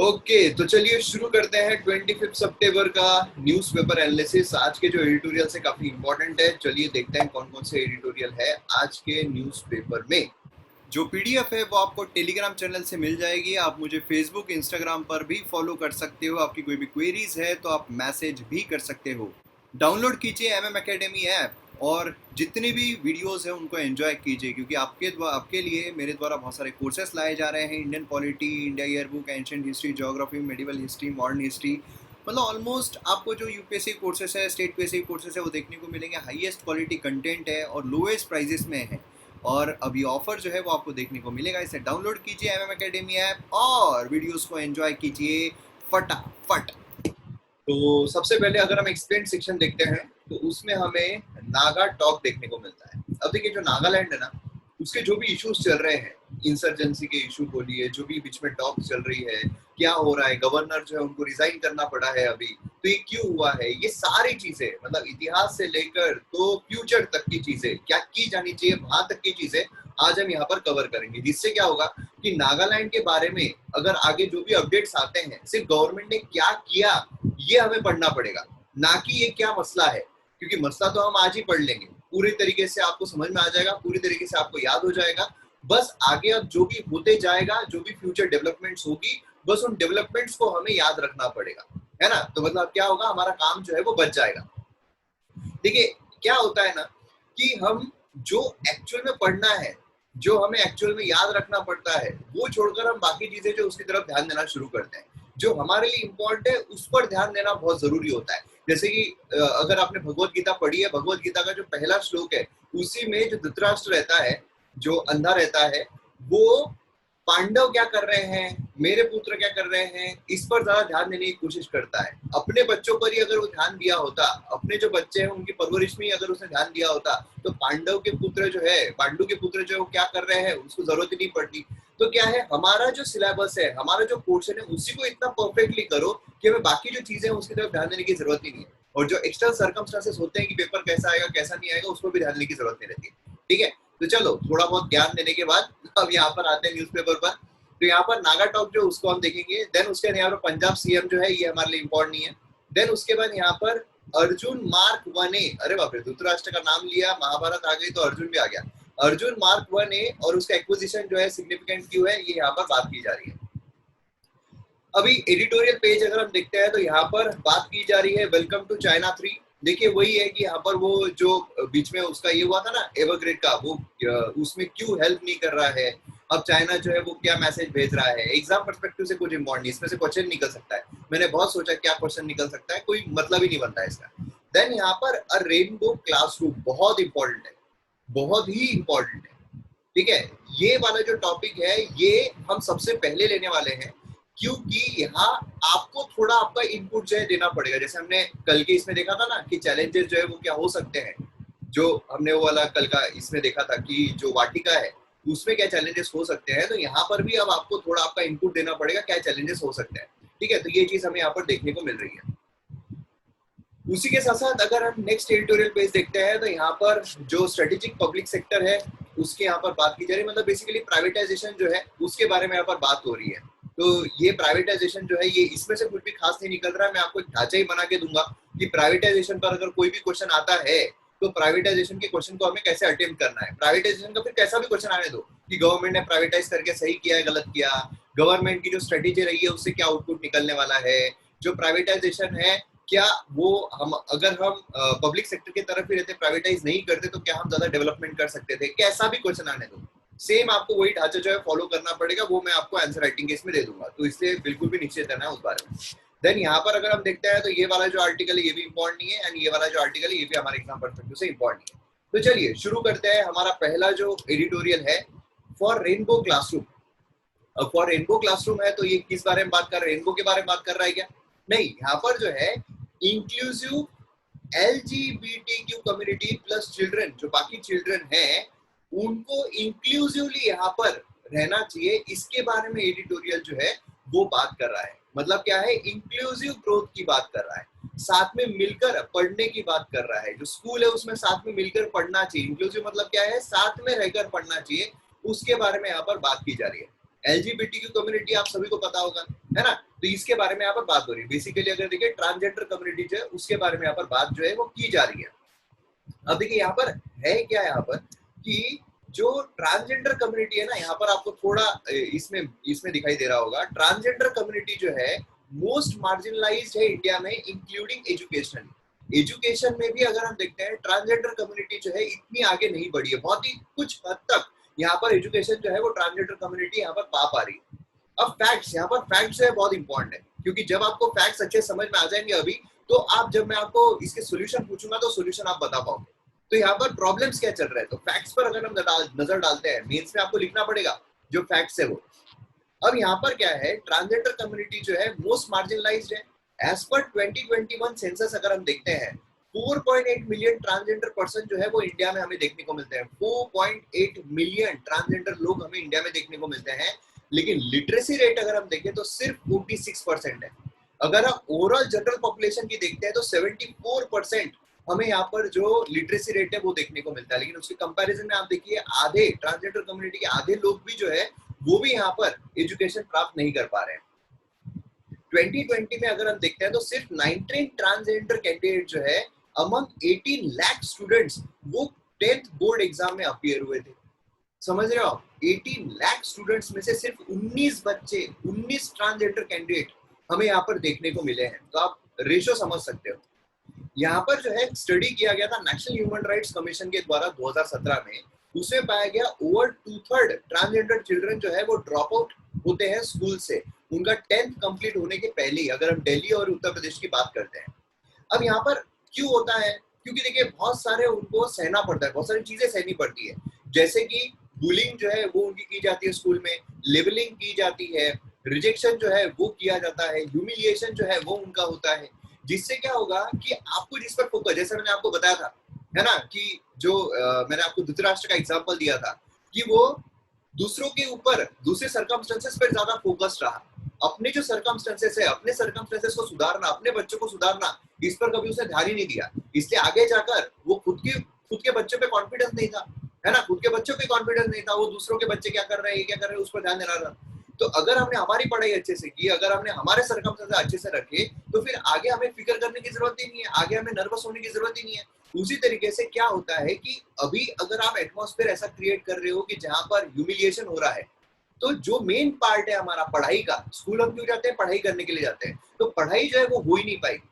Okay तो चलिए शुरू करते हैं 25 सितंबर का न्यूज़पेपर एनालिसिस। आज के जो एडिटोरियल है काफी इंपॉर्टेंट है। चलिए देखते हैं कौन कौन से एडिटोरियल है आज के न्यूज़पेपर में। जो पीडीएफ है वो आपको टेलीग्राम चैनल से मिल जाएगी। आप मुझे फेसबुक इंस्टाग्राम पर भी फॉलो कर सकते हो। आपकी कोई भी क्वेरीज है तो आप मैसेज भी कर सकते हो। डाउनलोड कीजिए एमएम एकेडमी ऐप और जितने भी वीडियोस हैं उनको एंजॉय कीजिए, क्योंकि आपके लिए मेरे द्वारा बहुत सारे कोर्सेस लाए जा रहे हैं। Indian polity, India yearbook, ancient history, geography, medieval history, modern history, मतलब ऑलमोस्ट आपको जो यूपीएससी कोर्सेस है, स्टेट पीएससी कोर्सेस है वो देखने को मिलेंगे। हाईएस्ट क्वालिटी कंटेंट है और लोएस्ट प्राइजेस में है। और अभी ऑफर जो है वो आपको देखने को मिलेगा। इसे डाउनलोड कीजिए एमएम एकेडमी ऐप और वीडियोस को एंजॉय कीजिए फटाफट। तो सबसे पहले अगर हम एक्सप्लेन सेक्शन देखते हैं तो उसमें हमें नागा टॉक देखने को मिलता है। अब देखिए जो नागालैंड है ना, उसके जो भी इश्यूज चल रहे हैं, इंसर्जेंसी के इशू बोलिए, जो भी बीच में टॉक चल रही है, क्या हो रहा है, गवर्नर जो है उनको रिजाइन करना पड़ा है अभी, तो ये क्यों हुआ है, ये सारी चीजें मतलब इतिहास से लेकर तो फ्यूचर तक की चीजें, क्या की जानी चाहिए वहां तक की चीजें आज हम यहाँ पर कवर करेंगे। जिससे क्या होगा कि नागालैंड के बारे में अगर आगे जो भी अपडेट्स आते हैं, सिर्फ गवर्नमेंट ने क्या किया ये हमें पढ़ना पड़ेगा, ना कि ये क्या मसला है। क्योंकि मसला तो हम आज ही पढ़ लेंगे, पूरी तरीके से आपको समझ में आ जाएगा, पूरी तरीके से आपको याद हो जाएगा। बस आगे अब जो भी होते जाएगा, जो भी फ्यूचर डेवलपमेंट्स होगी, बस उन डेवलपमेंट्स को हमें याद रखना पड़ेगा, है ना। तो मतलब क्या होगा, हमारा काम जो है वो बच जाएगा। देखिए क्या होता है ना कि हम जो एक्चुअल में पढ़ना है, जो हमें एक्चुअल में याद रखना पड़ता है, वो छोड़कर हम बाकी चीजें जो उसकी तरफ ध्यान देना शुरू करते हैं। जो हमारे लिए इम्पोर्टेंट है उस पर ध्यान देना बहुत जरूरी होता है। जैसे कि अगर आपने भगवत गीता पढ़ी है, भगवत गीता का जो पहला श्लोक है उसी में जो धृतराष्ट्र रहता है, जो अंधा रहता है, वो पांडव क्या कर रहे हैं, मेरे पुत्र क्या कर रहे हैं, इस पर ज्यादा ध्यान देने की कोशिश करता है। अपने बच्चों पर ही अगर वो ध्यान दिया होता, अपने जो बच्चे हैं उनकी परवरिश में ही अगर उसने ध्यान दिया होता, तो पांडव के पुत्र जो है, पांडु के पुत्र जो है वो क्या कर रहे हैं उसको जरूरत ही नहीं पड़ती। तो क्या है, हमारा जो सिलेबस है, हमारा जो पोर्शन है, उसी को इतना परफेक्टली करो कि हमें बाकी जो चीजें हैं उसकी तरफ ध्यान देने की जरूरत ही नहीं है। और जो एक्सटर्नल सर्कमस्टांसेस होते हैं कि पेपर कैसा आएगा कैसा नहीं आएगा, उस पर भी ध्यान देने की जरूरत नहीं रहती। ठीक है, तो चलो थोड़ा बहुत ज्ञान देने के बाद अब यहाँ पर आते हैं न्यूज़पेपर पर। तो यहाँ पर नागा टॉक जो उसको हम देखेंगे। देन उसके बाद यहाँ पर पंजाब सीएम जो है, ये हमारे लिए इंपॉर्टेंट नहीं है। देन उसके बाद यहाँ पर अर्जुन मार्क 1A, अरे बाप रे, धृतराष्ट्र का नाम लिया, महाभारत आ गई तो अर्जुन भी आ गया। अर्जुन मार्क 1A और उसका एक्विजिशन जो है सिग्निफिकेंट क्यों है, ये यहाँ पर बात की जा रही है। अभी एडिटोरियल पेज अगर हम देखते हैं तो यहाँ पर बात की जा रही है वेलकम टू चाइना 3। देखिए वही है कि यहाँ पर वो जो बीच में उसका ये हुआ था ना एवरग्रेड का, वो उसमें क्यों हेल्प नहीं कर रहा है, अब चाइना जो है वो क्या मैसेज भेज रहा है। एग्जाम पर्सपेक्टिव से कुछ इंपॉर्टेंट नहीं, इसमें से क्वेश्चन निकल सकता है। मैंने बहुत सोचा क्या क्वेश्चन निकल सकता है, कोई मतलब ही नहीं बनता है इसका। देन यहाँ पर अ रेनबो क्लासरूम बहुत इंपॉर्टेंट है, बहुत ही इंपॉर्टेंट है। ठीक है, ये वाला जो टॉपिक है ये हम सबसे पहले लेने वाले हैं, क्योंकि यहाँ आपको थोड़ा आपका इनपुट जो है देना पड़ेगा। जैसे हमने कल के इसमें देखा था ना कि चैलेंजेस जो है वो क्या हो सकते हैं, जो हमने वो वाला कल का इसमें देखा था कि जो वाटिका है उसमें क्या चैलेंजेस हो सकते हैं, तो यहाँ पर भी अब आपको थोड़ा आपका इनपुट देना पड़ेगा क्या चैलेंजेस हो सकते हैं। ठीक है, तो ये चीज हमें यहाँ पर देखने को मिल रही है। उसी के साथ साथ अगर हम नेक्स्ट एडिटोरियल पेज देखते हैं तो यहाँ पर जो स्ट्रेटेजिक पब्लिक सेक्टर है उसके यहाँ पर बात की जा रही है, मतलब बेसिकली प्राइवेटाइजेशन जो है उसके बारे में यहाँ पर बात हो रही है। तो ये प्राइवेटाइजेशन जो है ये इसमें से कुछ भी खास नहीं निकल रहा है। मैं आपको एक ढांचा ही बना के दूंगा कि प्राइवेटाइजेशन पर अगर कोई भी क्वेश्चन आता है तो प्राइवेटाइजेशन के क्वेश्चन को हमें कैसे अटेम्प्ट करना है। प्राइवेटाइजेशन का फिर कैसा भी क्वेश्चन आने दो कि गवर्नमेंट ने प्राइवेटाइज करके सही किया है गलत किया, गवर्नमेंट की जो स्ट्रेटेजी रही है उससे क्या आउटपुट निकलने वाला है, जो प्राइवेटाइजेशन है क्या वो हम अगर हम पब्लिक सेक्टर की तरफ ही रहते, प्राइवेटाइज नहीं करते, तो क्या हम ज्यादा डेवलपमेंट कर सकते थे। कैसा भी क्वेश्चन आने दो, सेम आपको वही ढांचा जो है फॉलो करना पड़ेगा, वो मैं आपको आंसर राइटिंग केस में दे दूंगा, तो इसलिए बिल्कुल भी निश्चित रहना है उस बारे में। देन यहाँ पर अगर हम देखते हैं तो ये वाला जो आर्टिकल है ये भी इंपॉर्टेंट नहीं है, एंड ये वाला जो आर्टिकल है ये भी हमारे एग्जाम पर्सपेक्टिव से इंपॉर्टेंट नहीं है। तो चलिए शुरू करते हैं। हमारा पहला जो एडिटोरियल है फॉर रेनबो क्लासरूम। अब फॉर रेनबो क्लासरूम है तो ये किस बारे में बात कर रहा है, रेनबो के बारे में बात कर रहा है क्या? नहीं, यहाँ पर जो है inclusive LGBTQ community plus children, जो बाकी चिल्ड्रन हैं उनको इंक्लूसिवली यहाँ पर रहना चाहिए, इसके बारे में एडिटोरियल जो है वो बात कर रहा है। मतलब क्या है, इंक्लूसिव ग्रोथ की बात कर रहा है, साथ में मिलकर पढ़ने की बात कर रहा है। जो स्कूल है उसमें साथ में मिलकर पढ़ना चाहिए। इंक्लूसिव मतलब क्या है, साथ में रहकर पढ़ना चाहिए, उसके बारे में यहाँ पर बात की जा रही है। एलजीबीटीक्यू कम्युनिटी आप सभी को पता होगा, है ना। तो इसके बारे में यहाँ पर बात हो रही है। बेसिकली अगर देखिए ट्रांसजेंडर कम्युनिटी जो है उसके बारे में यहाँ पर बात जो है वो की जा रही है। अब देखिए यहाँ पर है क्या, यहाँ पर कि जो ट्रांसजेंडर कम्युनिटी है ना, यहाँ पर आपको थोड़ा इसमें इसमें दिखाई दे रहा होगा। ट्रांसजेंडर कम्युनिटी जो है मोस्ट मार्जिनलाइज्ड है इंडिया में, इंक्लूडिंग एजुकेशन। एजुकेशन में भी अगर हम देखते हैं ट्रांसजेंडर कम्युनिटी जो है इतनी आगे नहीं बढ़ी है, बहुत ही कुछ हद तक यहाँ पर एजुकेशन जो है वो ट्रांसजेंडर कम्युनिटी यहाँ पर पा रही है। अब फैक्ट्स, यहाँ पर फैक्ट्स जो है बहुत इंपॉर्टेंट है, क्योंकि जब आपको फैक्ट्स अच्छे समझ में आ जाएंगे अभी, तो आप जब मैं आपको इसके सोल्यूशन पूछूंगा तो सोल्यूशन आप बता पाओगे। तो यहाँ पर प्रॉब्लम्स क्या चल रहा है, तो फैक्ट्स पर अगर हम नजर डालते हैं, मेंस में आपको लिखना पड़ेगा जो फैक्ट्स है वो। अब यहाँ पर क्या है, ट्रांसजेंडर कम्युनिटी जो है मोस्ट मार्जिनलाइज्ड है। एज पर 2021 सेंसस अगर हम देखते हैं, 4.8 मिलियन ट्रांसजेंडर पर्सन जो है वो इंडिया में हमें देखने को मिलते हैं। 4.8 मिलियन ट्रांसजेंडर लोग हमें इंडिया में देखने को मिलते हैं, लेकिन लिटरेसी रेट अगर हम देखें तो सिर्फ 46% है। अगर हम ओवरऑल जनरल पॉपुलेशन की देखते हैं तो 74% हमें यहाँ पर जो लिटरेसी रेट है वो देखने को मिलता है। लेकिन उसके कंपैरिजन में आप देखिए आधे ट्रांसजेंडर कम्युनिटी के आधे लोग भी जो है वो भी यहाँ पर एजुकेशन प्राप्त नहीं कर पा रहे हैं। 2020 में अगर हम देखते हैं तो सिर्फ 19 ट्रांसजेंडर कैंडिडेट जो है अमंग 18 लाख स्टूडेंट्स वो 10th बोर्ड एग्जाम में अपीयर हुए थे। समझ रहे हो आप, 18 लाख स्टूडेंट्स में से सिर्फ 19 बच्चे, 19 ट्रांसजेंडर कैंडिडेट हमें यहाँ पर देखने को मिले हैं। तो आप रेशो समझ सकते हो। यहाँ पर जो है स्टडी किया गया था नेशनल ह्यूमन राइट्स कमीशन के द्वारा 2017 में। उसमें पाया गया ओवर 2/3 ट्रांसजेंडर चिल्ड्रन जो है वो ड्रॉप आउट होते हैं स्कूल से, उनका 10th कंप्लीट होने के पहले ही, अगर हम दिल्ली और उत्तर प्रदेश की बात करते हैं। अब यहाँ पर क्यों होता है, क्योंकि देखिए बहुत सारे उनको सहना पड़ता है, बहुत सारी चीजें सहनी पड़ती है, जैसे कि बुलिंग जो है वो उनकी की जाती है स्कूल में, लेवलिंग की जाती है, रिजेक्शन जो है वो किया जाता है, ह्यूमिलिएशन जो है वो उनका होता है। जिससे क्या होगा कि आपको जिस पर फोकस, जैसे मैंने आपको बताया था, है ना, कि जो मैंने आपको धृतराष्ट्र का एग्जांपल दिया था कि वो दूसरों के ऊपर, दूसरे सर्कमस्टेंसेस पर ज्यादा फोकस रहा। अपने जो सर्कमस्टेंसेस है, अपने सर्कमस्टेंसेस को सुधारना, अपने बच्चों को सुधारना, इस पर कभी उसने ध्यान ही नहीं दिया। इसलिए आगे जाकर वो खुद के बच्चों पे कॉन्फिडेंस नहीं था, है ना, खुद के बच्चों पे कॉन्फिडेंस नहीं था, वो दूसरों के बच्चे क्या कर रहे हैं, ये क्या कर रहे हैं, उस पर ध्यान दे रहा था। तो अगर हमने हमारी पढ़ाई अच्छे से की, अगर हमने हमारे सर्कमस्टेंसेस अच्छे से रखे, तो फिर आगे हमें फिक्र करने की जरूरत ही नहीं है, आगे हमें नर्वस होने की जरूरत ही नहीं है। उसी तरीके से क्या होता है कि अभी अगर आप एटमॉस्फेयर ऐसा क्रिएट कर रहे हो कि जहां पर ह्यूमिलिएशन हो रहा है, तो जो मेन पार्ट है हमारा पढ़ाई का, स्कूल हम क्यों जाते हैं, पढ़ाई करने के लिए जाते हैं, तो पढ़ाई जो है वो हो ही नहीं पाएगी।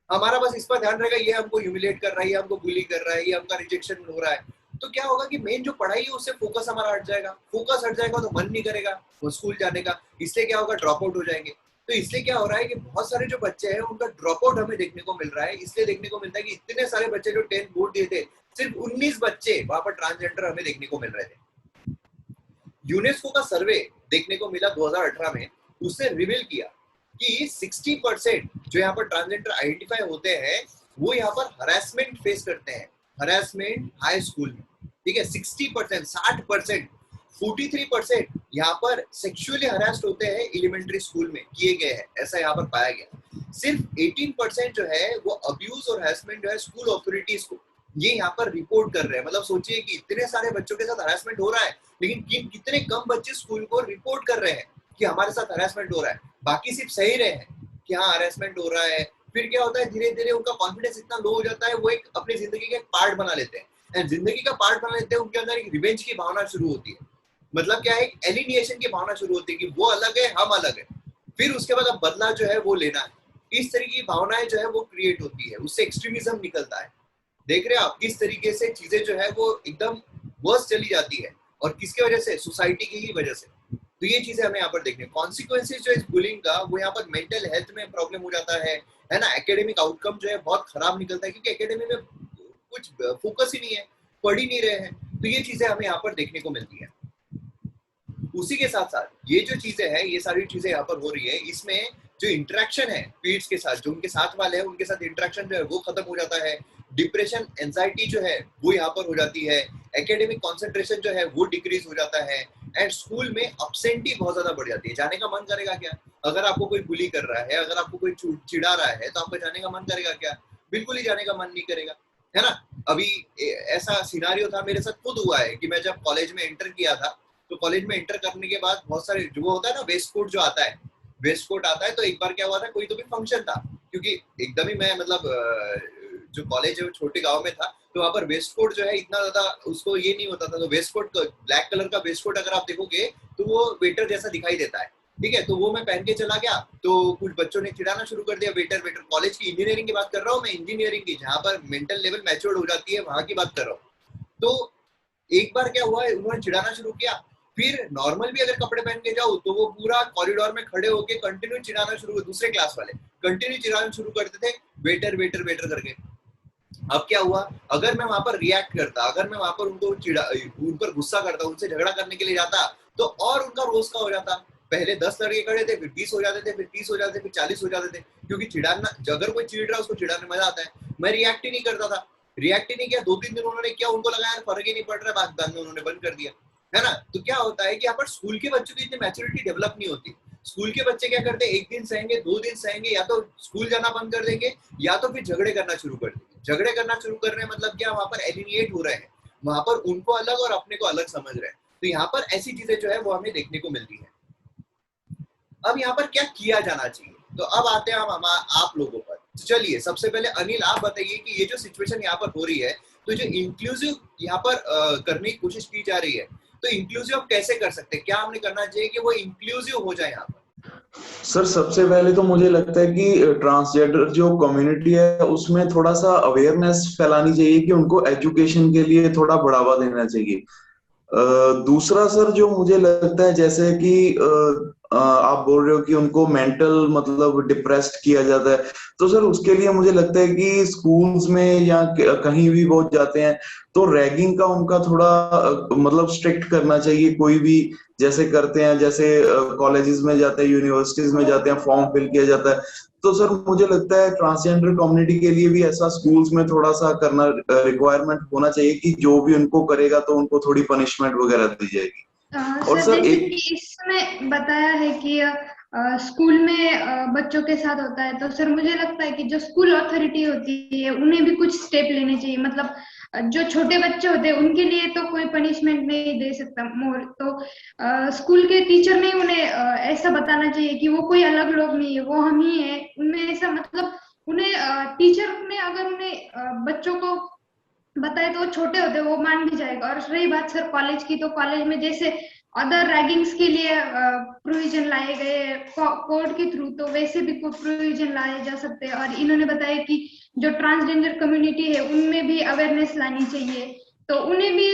हमारा बस इस पर ध्यान रहेगा, ये हमको ह्यूमिलेट कर रहा है, ये हमको बुली कर रहा है, ये हमका रिजेक्शन हो रहा है। तो क्या होगा कि मेन जो पढ़ाई है उससे फोकस हमारा हट जाएगा, फोकस हट जाएगा तो मन नहीं करेगा वो स्कूल जाने का, इसलिए क्या होगा, ड्रॉप आउट हो जाएंगे। तो इसलिए क्या हो रहा है कि बहुत सारे जो बच्चे हैं उनका ड्रॉप आउट हमें देखने को मिल रहा है। इसलिए देखने को मिलता है कि इतने सारे बच्चे जो 10th बोर्ड दिए थे, सिर्फ 19 बच्चे वहां पर ट्रांसजेंडर हमें देखने को मिल रहे थे। यूनेस्को का सर्वे देखने को मिला 2018 में, उसने रिवील किया कि 60% जो यहाँ पर ट्रांसजेंडर आइडेंटिफाई होते हैं वो यहाँ पर हरासमेंट फेस करते हैं, हरासमेंट हाई स्कूल में, ठीक है। 60%, 60%, 43% यहाँ पर सेक्सुअली हरास्ड होते हैं एलिमेंट्री स्कूल में, किए गए हैं, ऐसा यहाँ पर पाया गया। सिर्फ 18% जो है वो अब्यूज और हरासमेंट जो है स्कूल अथॉरिटीज को ये यहाँ पर रिपोर्ट कर रहे हैं। मतलब सोचिए कि इतने सारे बच्चों के साथ हरासमेंट हो रहा है, लेकिन कितने कम बच्चे स्कूल को रिपोर्ट कर रहे हैं कि हमारे साथ हरासमेंट हो रहा है, बाकी सिर्फ सही रहे हैं कि हाँ हरासमेंट हो रहा है। फिर क्या होता है, धीरे धीरे उनका कॉन्फिडेंस इतना लो हो जाता है, वो एक अपनी जिंदगी का एक पार्ट बना लेते हैं, एंड जिंदगी का पार्ट बना लेते हैं, उनके अंदर एक रिवेंज की भावना शुरू होती है। मतलब क्या है, एक एलिनिएशन की भावना शुरू होती है कि वो अलग है, हम अलग है, फिर उसके बाद अब बदला जो है वो लेना है। इस तरह की भावनाएं जो है वो क्रिएट होती है, उससे एक्सट्रीमिज्म निकलता है। देख रहे हैं आप किस तरीके से चीजें जो है वो एकदम वर्स चली जाती है, और किसके वजह से, सोसाइटी की ही वजह से। तो ये चीजें हमें यहाँ पर देखने, कॉन्सिक्वेंसेज जो इस बुलिंग का वो यहाँ पर मेंटल हेल्थ में प्रॉब्लम हो जाता है ना, एकेडमिक आउटकम जो है बहुत खराब निकलता है, क्योंकि एकेडमी में कुछ फोकस ही नहीं है, पढ़ ही नहीं रहे हैं। तो ये चीजें हमें यहाँ पर देखने को मिलती है। उसी के साथ साथ ये जो चीजें हैं, ये सारी चीजें यहाँ पर हो रही है, इसमें जो इंटरेक्शन है पीड्स के साथ, जो उनके साथ वाले हैं उनके साथ इंटरेक्शन जो है वो खत्म हो जाता है, डिप्रेशन एंजाइटी जो है वो यहाँ पर हो जाती है, एकेडमिक कंसंट्रेशन जो है वो डिक्रीज हो जाता है, एंड स्कूल में अपसेंटी बहुत ज्यादा बढ़ जाती है। जाने का मन करेगा क्या, अगर आपको कोई बुली कर रहा है, अगर आपको कोई चिढ़ा रहा है, तो आपका जाने का मन करेगा क्या, बिल्कुल ही जाने का मन नहीं करेगा, है ना। अभी ऐसा सिनारियो था, मेरे साथ खुद हुआ है कि मैं जब कॉलेज में एंटर किया था, तो कॉलेज में एंटर करने के बाद बहुत सारे जो वो होता है ना वेस्ट कोट जो आता है, वेस्ट कोट आता है। तो एक बार क्या हुआ था, कोई तो भी फंक्शन था, क्योंकि एकदम ही मैं मतलब जो कॉलेज है वो छोटे गांव में था, तो वहाँ पर वेस्ट कोट जो है इतना ज्यादा उसको ये नहीं होता था। तो वेस्ट कोट, ब्लैक कलर का वेस्ट कोट अगर आप देखोगे तो वो वेटर जैसा दिखाई देता है, ठीक है। तो वो मैं पहन के चला गया, तो कुछ बच्चों ने चिढ़ाना शुरू कर दिया, वेटर वेटर। कॉलेज की इंजीनियरिंग की बात कर रहा हूँ मैं, इंजीनियरिंग की, जहाँ पर मेंटल लेवल मैच्योर्ड हो जाती है, वहां की बात कर रहा हूँ। तो एक बार क्या हुआ, उन्होंने चिढ़ाना शुरू किया। फिर नॉर्मल भी अगर कपड़े पहन के जाओ तो वो पूरा कॉरिडोर में खड़े होके कंटिन्यू चिढ़ाना शुरू, दूसरे क्लास वाले कंटिन्यू चिढ़ाना शुरू करते थे, वेटर वेटर वेटर करके। अब क्या हुआ, अगर मैं वहां पर रिएक्ट करता, अगर मैं वहां पर उनको चिढ़ा, उन पर गुस्सा करता, उनसे झगड़ा करने के लिए जाता, तो और उनका रोज का हो जाता। पहले 10 लड़के खड़े थे, फिर 20 हो जाते थे, फिर 30 हो जाते थे, फिर 40 हो जाते थे, क्योंकि चिढ़ाना, अगर कोई चिढ़ रहा है उसको चिढ़ाने में मजा आता है। मैं रिएक्ट ही नहीं करता था, रिएक्ट ही नहीं किया। 2-3 दिन उन्होंने किया, उनको लगा यार फर्क ही नहीं पड़ रहा है, बाद में उन्होंने बंद कर दिया, है ना। तो क्या होता है कि यहाँ पर स्कूल के बच्चों की इतनी मैच्योरिटी डेवलप नहीं होती। स्कूल के बच्चे क्या करते हैं, एक दिन सहेंगे, 2 दिन सहेंगे, या तो स्कूल जाना बंद कर देंगे, या तो फिर झगड़े करना शुरू कर देंगे। झगड़े करना शुरू कर रहे हैं मतलब क्या, वहां पर एलिनिएट हो रहे हैं, वहां पर उनको अलग और अपने को अलग समझ रहे हैं। तो यहाँ पर ऐसी चीजें जो है वो हमें देखने को मिलती है। अब यहाँ पर क्या किया जाना चाहिए, तो अब आते हैं हम आप लोगों पर। तो चलिए सबसे पहले अनिल आप बताइए कि ये जो सिचुएशन यहाँ पर हो रही है, तो जो इंक्लूसिव यहाँ पर करने की कोशिश की जा रही है, तो इंक्लूसिव हम कैसे कर सकते हैं, क्या हमने करना चाहिए कि वो इंक्लूसिव हो जाए यहाँ पर? सर सबसे पहले तो मुझे लगता है कि ट्रांसजेंडर जो कम्युनिटी है उसमें थोड़ा सा अवेयरनेस फैलानी चाहिए कि उनको एजुकेशन के लिए थोड़ा बढ़ावा देना चाहिए। दूसरा सर जो मुझे लगता है जैसे कि आप बोल रहे हो कि उनको मेंटल मतलब डिप्रेस्ड किया जाता है, तो सर उसके लिए मुझे लगता है कि स्कूल्स में या कहीं भी वो जाते हैं तो रैगिंग का उनका थोड़ा मतलब स्ट्रिक्ट करना चाहिए। कोई भी जैसे करते हैं, जैसे कॉलेजेस में जाते हैं, यूनिवर्सिटीज में जाते हैं, फॉर्म फिल किया जाता है, तो सर मुझे लगता है ट्रांसजेंडर कम्युनिटी के लिए भी ऐसा स्कूल्स में थोड़ा सा करना रिक्वायरमेंट होना चाहिए कि जो भी उनको करेगा तो उनको थोड़ी पनिशमेंट वगैरह दी जाएगी। और सर सर जैसे एक कि इसमें बताया है कि स्कूल में बच्चों के साथ होता है, तो सर मुझे लगता है कि जो स्कूल अथॉरिटी होती है उन्हें भी कुछ स्टेप लेने चाहिए। मतलब जो छोटे बच्चे होते हैं उनके लिए तो कोई पनिशमेंट नहीं दे सकता मोर, तो स्कूल के टीचर ने उन्हें ऐसा बताना चाहिए कि वो कोई अलग लोग नहीं है, वो हम ही है उनमें, ऐसा मतलब उन्हें टीचर ने अगर उन्हें बच्चों को बताए तो वो छोटे होते वो मान भी जाएगा। और रही बात सर कॉलेज की, तो कॉलेज में जैसे अदर रैगिंग्स के लिए प्रोविजन लाए गए कोर्ट के थ्रू, तो वैसे भी कोई प्रोविजन लाए जा सकते हैं। और इन्होंने बताया कि जो ट्रांसजेंडर कम्युनिटी है उनमें भी अवेयरनेस लानी चाहिए, तो उन्हें भी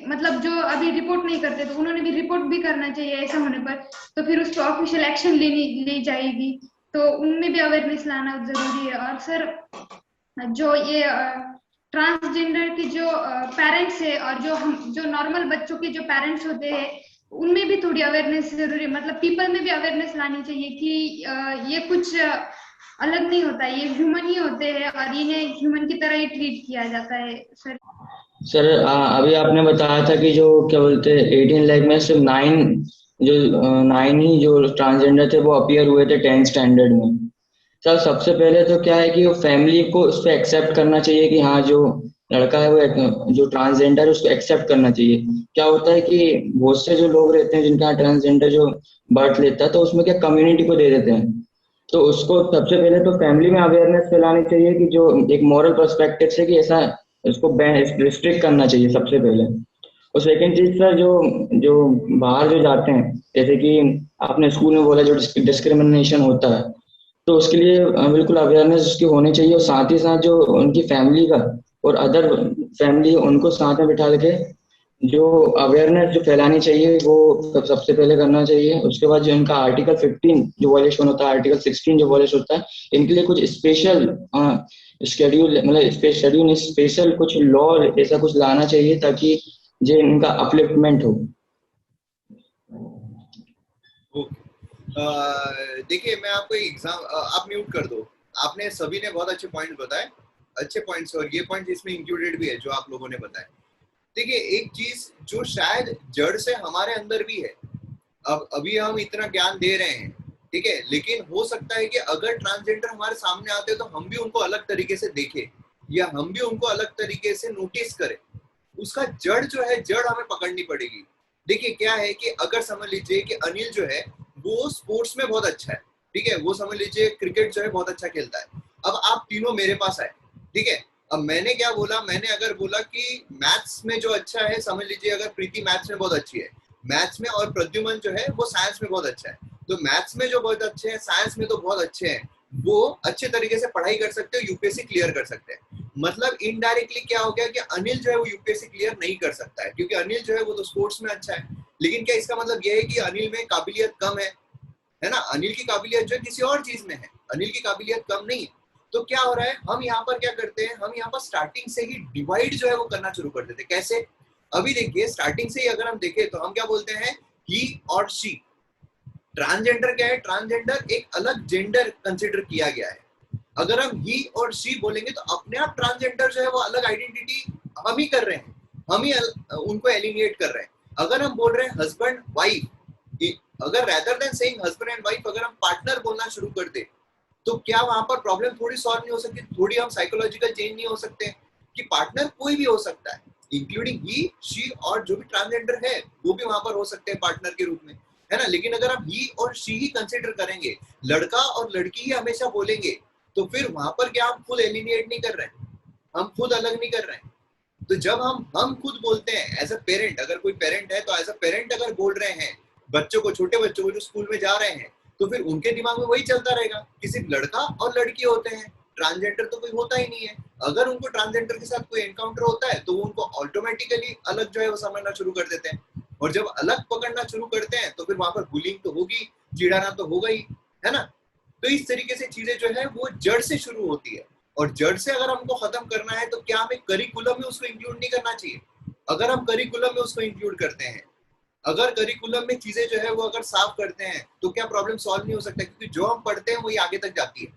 मतलब जो अभी रिपोर्ट नहीं करते तो उन्होंने भी रिपोर्ट भी करना चाहिए ऐसा होने पर, तो फिर उस पर ऑफिशियल एक्शन ली जाएगी। तो उनमें भी अवेयरनेस लाना जरूरी है। और सर जो ये ट्रांसजेंडर के जो पेरेंट्स है और जो नॉर्मल बच्चों के जो पेरेंट्स होते हैं उनमें भी थोड़ी अवेयरनेस जरूरी है। मतलब पीपल में भी अवेयरनेस लानी चाहिए कि ये कुछ अलग नहीं होता, ये ह्यूमन ही होते हैं और इन्हें ह्यूमन की तरह ही ट्रीट किया जाता है। सर अभी आपने बताया था कि जो क्या बोलते हैं 18 लाख में सिर्फ 9 ही जो ट्रांसजेंडर थे वो अपीयर हुए थे 10th स्टैंडर्ड में। सर सबसे पहले तो क्या है कि वो फैमिली को उस पर एक्सेप्ट करना चाहिए कि हाँ जो लड़का है वो जो ट्रांसजेंडर है उसको एक्सेप्ट करना चाहिए। क्या होता है कि बहुत से जो लोग रहते हैं जिनका यहाँ ट्रांसजेंडर जो बर्थ लेता है तो उसमें क्या कम्युनिटी को दे देते हैं, तो उसको सबसे पहले तो फैमिली में अवेयरनेस फैलानी चाहिए कि जो एक मॉरल पर्सपेक्टिव से कि ऐसा इसको रिस्ट्रिक्ट करना चाहिए सबसे पहले। और सेकंड चीज सर जो जो बाहर जो जाते हैं, जैसे कि आपने स्कूल में बोला जो डिस्क्रिमिनेशन होता है, तो उसके लिए बिल्कुल अवेयरनेस उसकी होनी चाहिए। और साथ ही साथ जो उनकी फैमिली का और अदर फैमिली उनको साथ में बिठा के जो अवेयरनेस जो फैलानी चाहिए वो सबसे पहले करना चाहिए। उसके बाद जो इनका आर्टिकल 15 जो वॉयलेशन होता है, आर्टिकल 16 जो वॉयलेशन होता है, इनके लिए कुछ स्पेशल शेड्यूल मतलब शेड्यूल स्पेशल कुछ लॉ ऐसा कुछ लाना चाहिए ताकि जो इनका अपलिफ्टमेंट हो। देखिए मैं आपको एग्जाम, आप म्यूट कर दो। आपने सभी ने बहुत अच्छे पॉइंट बताए, अच्छे पॉइंट्स, और ये पॉइंट इसमें इंक्लूडेड भी है जो आप लोगों ने बताया। देखिए एक चीज जो शायद जड़ से हमारे अंदर भी है, अब अभी हम इतना ज्ञान दे रहे हैं, ठीक है, लेकिन हो सकता है कि अगर ट्रांसजेंडर हमारे सामने आते हैं तो हम भी उनको अलग तरीके से देखें या हम भी उनको अलग तरीके से नोटिस करें। उसका जड़ जो है, जड़ हमें पकड़नी पड़ेगी। देखिए क्या है कि अगर समझ लीजिए कि अनिल जो है वो स्पोर्ट्स में बहुत अच्छा है, ठीक है, वो समझ लीजिए क्रिकेट जो है बहुत अच्छा खेलता है। अब आप तीनों मेरे पास आए, ठीक है, अब मैंने क्या बोला, मैंने अगर बोला कि मैथ्स में जो अच्छा है, समझ लीजिए अगर प्रीति मैथ्स में बहुत अच्छी है, मैथ्स में, और प्रद्युमन जो है वो साइंस में बहुत अच्छा है, तो मैथ्स में जो बहुत अच्छे हैं, साइंस में तो बहुत अच्छे हैं, वो अच्छे तरीके से पढ़ाई कर सकते हो, यूपीएससी क्लियर कर सकते हैं। मतलब इनडायरेक्टली क्या हो गया कि अनिल जो है वो यूपीएससी क्लियर नहीं कर सकता है, क्योंकि अनिल जो है वो तो स्पोर्ट्स में अच्छा है। लेकिन क्या इसका मतलब ये है कि अनिल में काबिलियत कम है ना? अनिल की काबिलियत जो है किसी और चीज में है, अनिल की काबिलियत कम नहीं है। तो क्या हो रहा है, हम यहाँ पर क्या करते हैं, हम यहाँ पर स्टार्टिंग से ही डिवाइड जो है वो करना शुरू कर देते हैं। कैसे? अभी देखिए स्टार्टिंग से ही अगर हम देखें तो हम क्या बोलते हैं, ही और शी। ट्रांसजेंडर क्या है, ट्रांसजेंडर एक अलग जेंडर कंसिडर किया गया है। अगर हम ही और शी बोलेंगे तो अपने आप ट्रांसजेंडर जो है वो अलग आइडेंटिटी हम ही कर रहे हैं, हम ही उनको एलिमिनेट कर रहे हैं। अगर हम बोल रहे हैं हस्बैंड वाइफ, अगर rather than saying husband and wife अगर हम पार्टनर बोलना शुरू कर दे, तो क्या वहां पर प्रॉब्लम थोड़ी सॉल्व नहीं हो सकती? थोड़ी हम साइकोलॉजिकल चेंज नहीं हो सकते कि पार्टनर कोई भी हो सकता है, इंक्लूडिंग ही, शी और जो भी ट्रांसजेंडर है वो भी वहां पर हो सकते हैं पार्टनर के रूप में, है ना? लेकिन अगर हम ही और शी ही कंसिडर करेंगे, लड़का और लड़की ही हमेशा बोलेंगे, तो फिर वहां पर क्या हम खुद एलिमिनेट नहीं कर रहे हैं, हम खुद अलग नहीं कर रहे हैं। तो जब हम खुद बोलते हैं एज अ पेरेंट, अगर कोई पेरेंट है तो एज अ पेरेंट अगर बोल रहे हैं बच्चों को, छोटे बच्चों को जो स्कूल में जा रहे हैं, तो फिर उनके दिमाग में वही चलता रहेगा कि सिर्फ लड़का और लड़की होते हैं, ट्रांसजेंडर तो कोई होता ही नहीं है। अगर उनको ट्रांसजेंडर के साथ कोई एनकाउंटर होता है तो वो उनको ऑटोमेटिकली अलग जो है वो समझना शुरू कर देते हैं, और जब अलग पकड़ना शुरू करते हैं तो फिर वहां पर बुलिंग तो होगी, चिढ़ाना तो होगा ही, है ना? तो इस तरीके से चीजें जो है वो जड़ से शुरू होती है, और जड़ से अगर हमको खत्म करना है तो क्या हमें करिकुलम में उसको इंक्लूड नहीं करना चाहिए? अगर हम करिकुलम में उसको इंक्लूड करते हैं, अगर करिकुलम में चीजें जो है वो अगर साफ करते हैं, तो क्या प्रॉब्लम सॉल्व नहीं हो सकता? क्योंकि जो हम पढ़ते हैं वही आगे तक जाती है,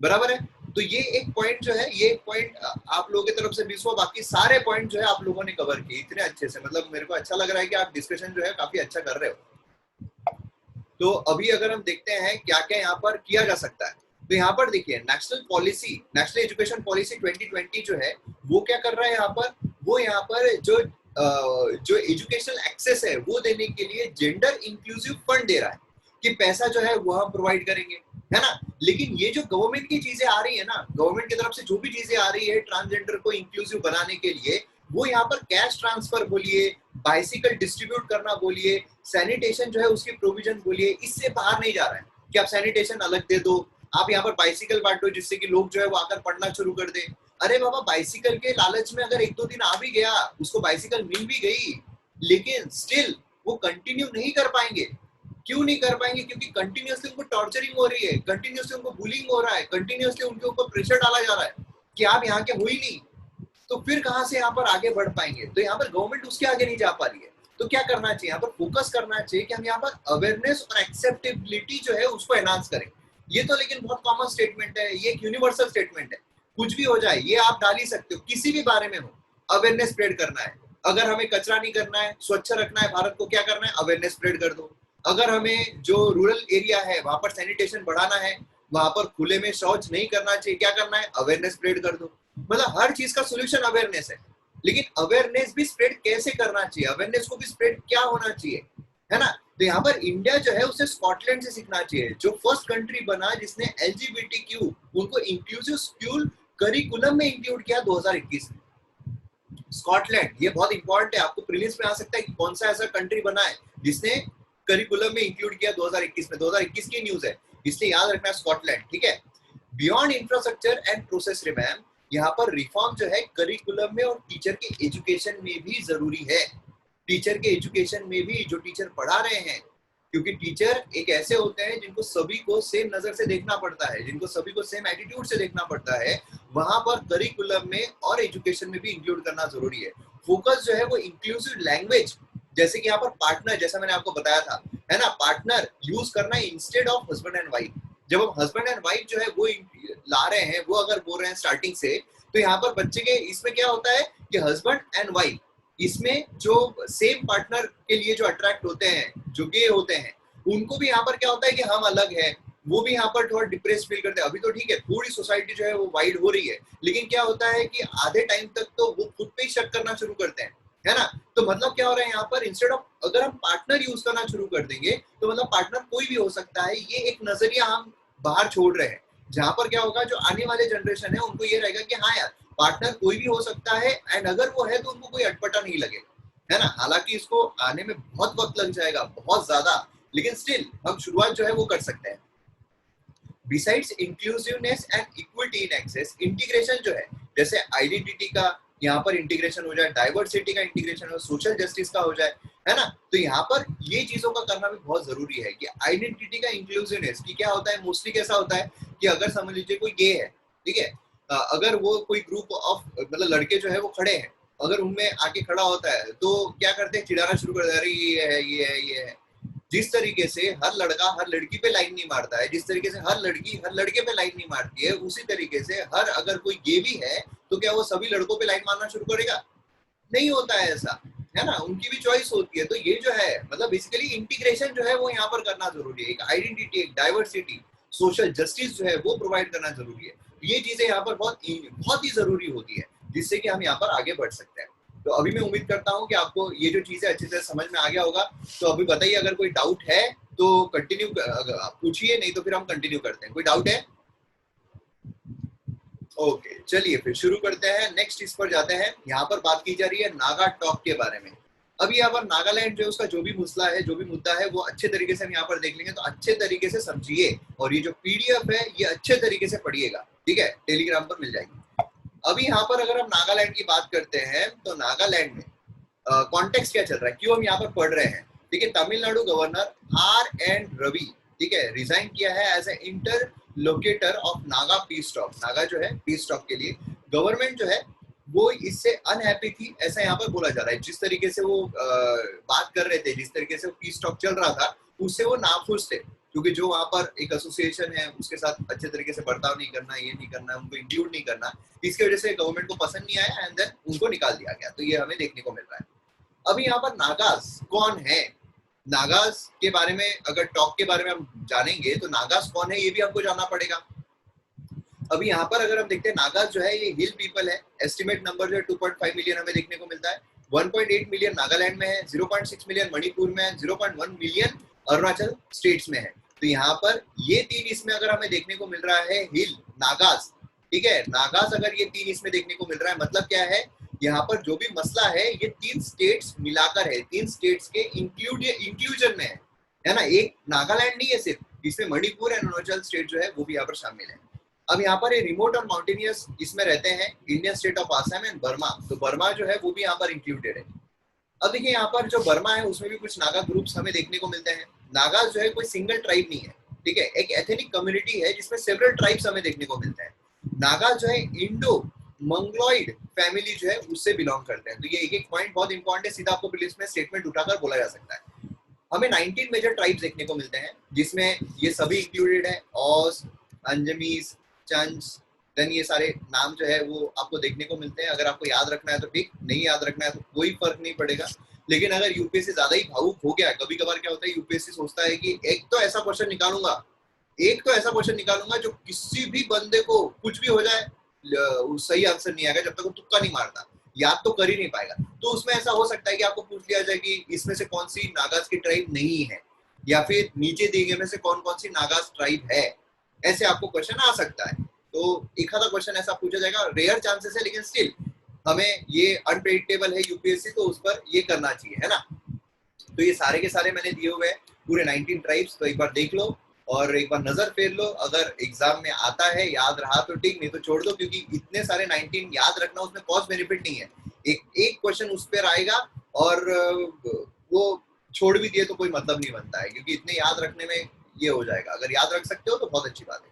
बराबर है? तो ये एक पॉइंट जो है, ये एक पॉइंट आप लोगों की तरफ से मिस हुआ, बाकी सारे पॉइंट जो है आप लोगों ने कवर किए इतने अच्छे से, मतलब मेरे को अच्छा लग रहा है कि आप डिस्कशन जो है काफी अच्छा कर रहे हो। तो अभी अगर हम देखते हैं क्या क्या यहाँ पर किया जा सकता है, तो यहाँ पर देखिए national policy, national education policy 2020 जो है वो क्या कर रहा है यहाँ पर, वो यहाँ पर जो एजुकेशनल एक्सेस है वो देने के लिए जेंडर इंक्लूसिव फंड दे रहा है कि पैसा जो है वो हम प्रोवाइड करेंगे, है ना? लेकिन ये जो गवर्नमेंट की चीजें आ रही है ना, गवर्नमेंट की तरफ से जो भी चीजें आ रही है ट्रांसजेंडर को इंक्लूसिव बनाने के लिए, वो यहाँ पर कैश ट्रांसफर बोलिए, बाइसिकल डिस्ट्रीब्यूट करना बोलिए, सैनिटेशन जो है उसकी प्रोविजन बोलिए, इससे बाहर नहीं जा रहा है कि आप सैनिटेशन अलग दे दो, आप यहाँ पर बाइसिकल बांटो जिससे कि लोग जो है वो आकर पढ़ना शुरू कर दे। अरे बाबा, बाइसिकल के लालच में अगर 1-2 दिन आ भी गया, उसको बाइसिकल मिल भी गई, लेकिन स्टिल वो कंटिन्यू नहीं कर पाएंगे। क्यों नहीं कर पाएंगे? क्योंकि कंटिन्यूअसली उनको टॉर्चरिंग हो रही है, कंटिन्यूअसली उनको बुलिंग हो रहा है, कंटिन्यूअसली उनके ऊपर प्रेशर डाला जा रहा है कि आप यहाँ के हो ही नहीं, तो फिर कहां से यहाँ पर आगे बढ़ पाएंगे? तो यहाँ पर गवर्नमेंट उसके आगे नहीं जा पा रही है, तो क्या करना चाहिए? यहाँ पर फोकस करना चाहिए कि हम यहाँ पर अवेयरनेस और एक्सेप्टेबिलिटी जो है उसको एनहांस करें। ये तो लेकिन बहुत कॉमन स्टेटमेंट है, ये एक यूनिवर्सल स्टेटमेंट है, कुछ भी हो जाए ये आप डाल ही सकते हो, किसी भी बारे में हो, अवेयरनेस स्प्रेड करना है। अगर हमें कचरा नहीं करना है, स्वच्छ रखना है भारत को, क्या करना है? अवेयरनेस स्प्रेड कर दो। अगर हमें जो रूरल एरिया है वहां पर सैनिटेशन बढ़ाना है, वहां पर खुले में शौच नहीं करना चाहिए, क्या करना है? अवेयरनेस स्प्रेड कर दो। मतलब हर चीज का सोल्यूशन अवेयरनेस है, लेकिन अवेयरनेस भी स्प्रेड कैसे करना चाहिए, अवेयरनेस को भी स्प्रेड क्या होना चाहिए, है ना? तो यहाँ पर इंडिया जो है उसे स्कॉटलैंड से सीखना चाहिए, जो फर्स्ट कंट्री बना जिसने एलजीबीटीक्यू उनको इंक्लूसिव स्कूल करिकुलम में इंक्लूड किया 2021 में। स्कॉटलैंड, ये बहुत इंपॉर्टेंट है, आपको प्रीलिम्स में आ सकता है कि कौन सा ऐसा कंट्री बना है जिसने करिकुलम में इंक्लूड किया 2021 में। 2021 की न्यूज है, इसलिए याद रखना है स्कॉटलैंड, ठीक है? Beyond infrastructure and process revamp, यहाँ पर रिफॉर्म जो है करिकुलम में और टीचर के एजुकेशन में भी जरूरी है। टीचर के एजुकेशन में भी जो टीचर पढ़ा रहे हैं, क्योंकि टीचर एक ऐसे होते हैं जिनको सभी को सेम नजर से देखना पड़ता है, जिनको सभी को सेम एटीट्यूड से देखना पड़ता है, वहां पर करिकुलम में और एजुकेशन में भी इंक्लूड करना जरूरी है। फोकस जो है वो इंक्लूसिव लैंग्वेज, जैसे कि यहाँ पर पार्टनर, जैसा मैंने आपको बताया था, है ना, पार्टनर यूज करना है instead of husband and wife. जब हम हस्बैंड एंड वाइफ जो है वो ला रहे हैं, वो अगर बोल रहे हैं स्टार्टिंग से, तो यहाँ पर बच्चे के इसमें क्या होता है कि हस्बैंड एंड वाइफ, इसमें जो सेम पार्टनर के लिए जो अट्रैक्ट होते हैं, जो गे होते हैं, उनको भी यहाँ पर क्या होता है कि हम अलग है, वो भी यहाँ पर थोड़ा डिप्रेस फील करते हैं। अभी तो ठीक है, पूरी सोसाइटी जो है वो वाइड हो रही है, लेकिन क्या होता है कि आधे टाइम तक तो वो खुद पे ही शक करना शुरू करते हैं, है ना। तो मतलब क्या हो रहा है यहाँ पर, इंस्टेड ऑफ अगर हम पार्टनर यूज करना शुरू कर देंगे तो मतलब पार्टनर कोई भी हो सकता है, ये एक नजरिया हम बाहर छोड़ रहे हैं। जहां पर क्या होगा, जो आने वाले जनरेशन है उनको ये रहेगा कि हाँ यार पार्टनर कोई भी हो सकता है, एंड अगर वो है तो उनको कोई अटपटा नहीं लगेगा, है ना। हालांकि इसको आने में बहुत वक्त लग जाएगा, बहुत ज्यादा, लेकिन स्टिल हम शुरुआत जो है वो कर सकते हैं। Besides inclusiveness and equity in excess, integration जो है, जैसे आइडेंटिटी का यहाँ पर इंटीग्रेशन हो जाए, डाइवर्सिटी का इंटीग्रेशन हो, सोशल जस्टिस का हो जाए, है ना। तो यहाँ पर ये चीजों का करना भी बहुत जरूरी है कि आइडेंटिटी का इंक्लूसिवनेस की क्या होता है, मोस्टली कैसा होता है कि अगर समझ लीजिए कोई गे है, ठीक है, अगर वो कोई ग्रुप ऑफ मतलब लड़के जो है वो खड़े हैं, अगर उनमें आके खड़ा होता है तो क्या करते हैं, चिढ़ाना शुरू कर देते हैं, अरे ये है ये है ये है। जिस तरीके से हर लड़का हर लड़की पे लाइन नहीं मारता है, जिस तरीके से हर लड़की हर लड़के पे लाइन नहीं मारती है, उसी तरीके से हर अगर कोई गे भी है तो क्या वो सभी लड़कों पे लाइन मारना शुरू करेगा? नहीं होता है ऐसा, है ना। उनकी भी चॉइस होती है। तो ये जो है मतलब बेसिकली इंटीग्रेशन जो है वो यहाँ पर करना जरूरी है। एक आइडेंटिटी, एक डाइवर्सिटी, सोशल जस्टिस जो है वो प्रोवाइड करना जरूरी है। ये चीजें यहाँ पर बहुत ही जरूरी होती है, जिससे कि हम यहाँ पर आगे बढ़ सकते हैं। तो अभी मैं उम्मीद करता हूँ कि आपको ये जो चीजें अच्छी तरह समझ में आ गया होगा। तो अभी बताइए, अगर कोई डाउट है तो कंटिन्यू पूछिए, नहीं तो फिर हम कंटिन्यू करते हैं। कोई डाउट है? ओके, चलिए फिर शुरू करते हैं। नेक्स्ट इस पर जाते हैं। यहाँ पर बात की जा रही है नागा टॉक के बारे में। अभी यहाँ पर नागालैंड जो है उसका जो भी मसला है, जो भी मुद्दा है, वो अच्छे तरीके से हम यहाँ पर देख लेंगे। तो अच्छे तरीके से समझिए और ये जो पीडीएफ है ये अच्छे तरीके से पढ़िएगा, ठीक है, टेलीग्राम पर मिल जाएगी। अभी यहाँ पर अगर हम नागालैंड की बात करते हैं तो नागालैंड में कॉन्टेक्स्ट क्या चल रहा है, क्यों हम यहाँ पर पढ़ रहे हैं, ठीक है। Tamil Nadu governor R.N. रवि, ठीक है, रिजाइन किया है as a interlocutor of Naga peace talk. Naga जो है पीस टॉक के लिए गवर्नमेंट जो है वो इससे अनहैप्पी थी, ऐसा यहाँ पर बोला जा रहा है। जिस तरीके से वो बात कर रहे थे, जिस तरीके से वो पीस टॉक चल रहा था, उससे वो नाखुश थे, क्योंकि जो वहाँ पर एक एसोसिएशन है उसके साथ अच्छे तरीके से बर्ताव नहीं करना, ये नहीं करना, उनको इंक्लूड नहीं करना, इसकी वजह से गवर्नमेंट को पसंद नहीं आया एंड देन उनको निकाल दिया गया। तो ये हमें देखने को मिल रहा है। अभी यहाँ पर नागास कौन है, नागास के बारे में अगर टॉक के बारे में हम जानेंगे तो नागास कौन है ये भी हमको जानना पड़ेगा। अभी यहाँ पर अगर हम देखते हैं, नागास जो है ये हिल पीपल है। एस्टिमेट नंबर जो है 2.5 मिलियन हमें देखने को मिलता है। 1.8 मिलियन नागालैंड में है, 0.6 मिलियन मणिपुर में है, 0.1 मिलियन अरुणाचल स्टेट्स में है। तो यहाँ पर ये तीन इसमें अगर हमें देखने को मिल रहा है, हिल, नागास, ठीक है, नागास अगर ये तीन इसमें देखने को मिल रहा है, मतलब क्या है, यहाँ पर जो भी मसला है ये तीन स्टेट्स मिलाकर है, तीन स्टेट्स के इंक्लूजन में है ना। एक नागालैंड नहीं है सिर्फ, इसमें मणिपुर एंड अरुणाचल स्टेट जो है वो भी यहाँ पर शामिल है। अब यहाँ पर ये रिमोट और माउंटेनियस इसमें रहते हैं Indian state of Assam and Burma. तो बर्मा जो है वो भी यहाँ पर इंक्लूडेड है। अब देखिए यहाँ पर जो बर्मा है उसमें भी कुछ नागा ग्रुप्स हमें देखने को मिलते हैं। नागास जो है कोई सिंगल ट्राइब नहीं है, ठीक है, एक एथनिक कम्युनिटी है जिसमें सेवरल ट्राइब्स हमें देखने को मिलते हैं। नागास जो है इंडो मंगलॉइड फैमिली जो है उससे बिलोंग करते हैं। तो ये एक एक पॉइंट बहुत इंपॉर्टेंट है, सीधा आपको पुलिस में स्टेटमेंट उठाकर बोला जा सकता है। हमें 19 मेजर ट्राइब्स देखने को मिलते हैं जिसमें ये सभी इंक्लूडेड है, ऑस, अंजमीज, चंस, देन ये सारे नाम जो है वो आपको देखने को मिलते हैं। अगर आपको याद रखना है तो ठीक, नहीं याद रखना है तो कोई फर्क नहीं पड़ेगा। लेकिन अगर यूपीएससी ज्यादा ही भावुक हो गया, कभी कभार क्या होता है, यूपीएससी सोचता है कि एक तो ऐसा क्वेश्चन निकालूंगा जो किसी भी बंदे को कुछ भी हो जाए सही आंसर नहीं आएगा, जब तक वो तुक्का नहीं मारता, याद तो कर ही नहीं पाएगा। तो उसमें ऐसा हो सकता है कि आपको पूछ लिया जाए कि इसमें से कौन सी नागास की ट्राइब नहीं है, या फिर नीचे दिए गए में से कौन कौन सी नागास ट्राइब है, ऐसे आपको क्वेश्चन आ सकता है। तो एक आधा क्वेश्चन ऐसा पूछा जाएगा, रेयर चांसेस है, लेकिन स्टिल हमें ये अनप्रेडिक्टेबल है यूपीएससी, तो उस पर ये करना चाहिए, है ना। तो ये सारे के सारे मैंने दिए हुए हैं पूरे 19 ट्राइब्स, तो एक बार देख लो और एक बार नजर फेर लो। अगर एग्जाम में आता है, याद रहा तो ठीक, नहीं तो छोड़ दो, क्योंकि इतने सारे 19 याद रखना उसमें कॉस्ट बेनिफिट नहीं है। एक क्वेश्चन उस पर आएगा और वो छोड़ भी दिए तो कोई मतलब नहीं बनता है, क्योंकि इतने याद रखने में ये हो जाएगा। अगर याद रख सकते हो तो बहुत अच्छी बात है।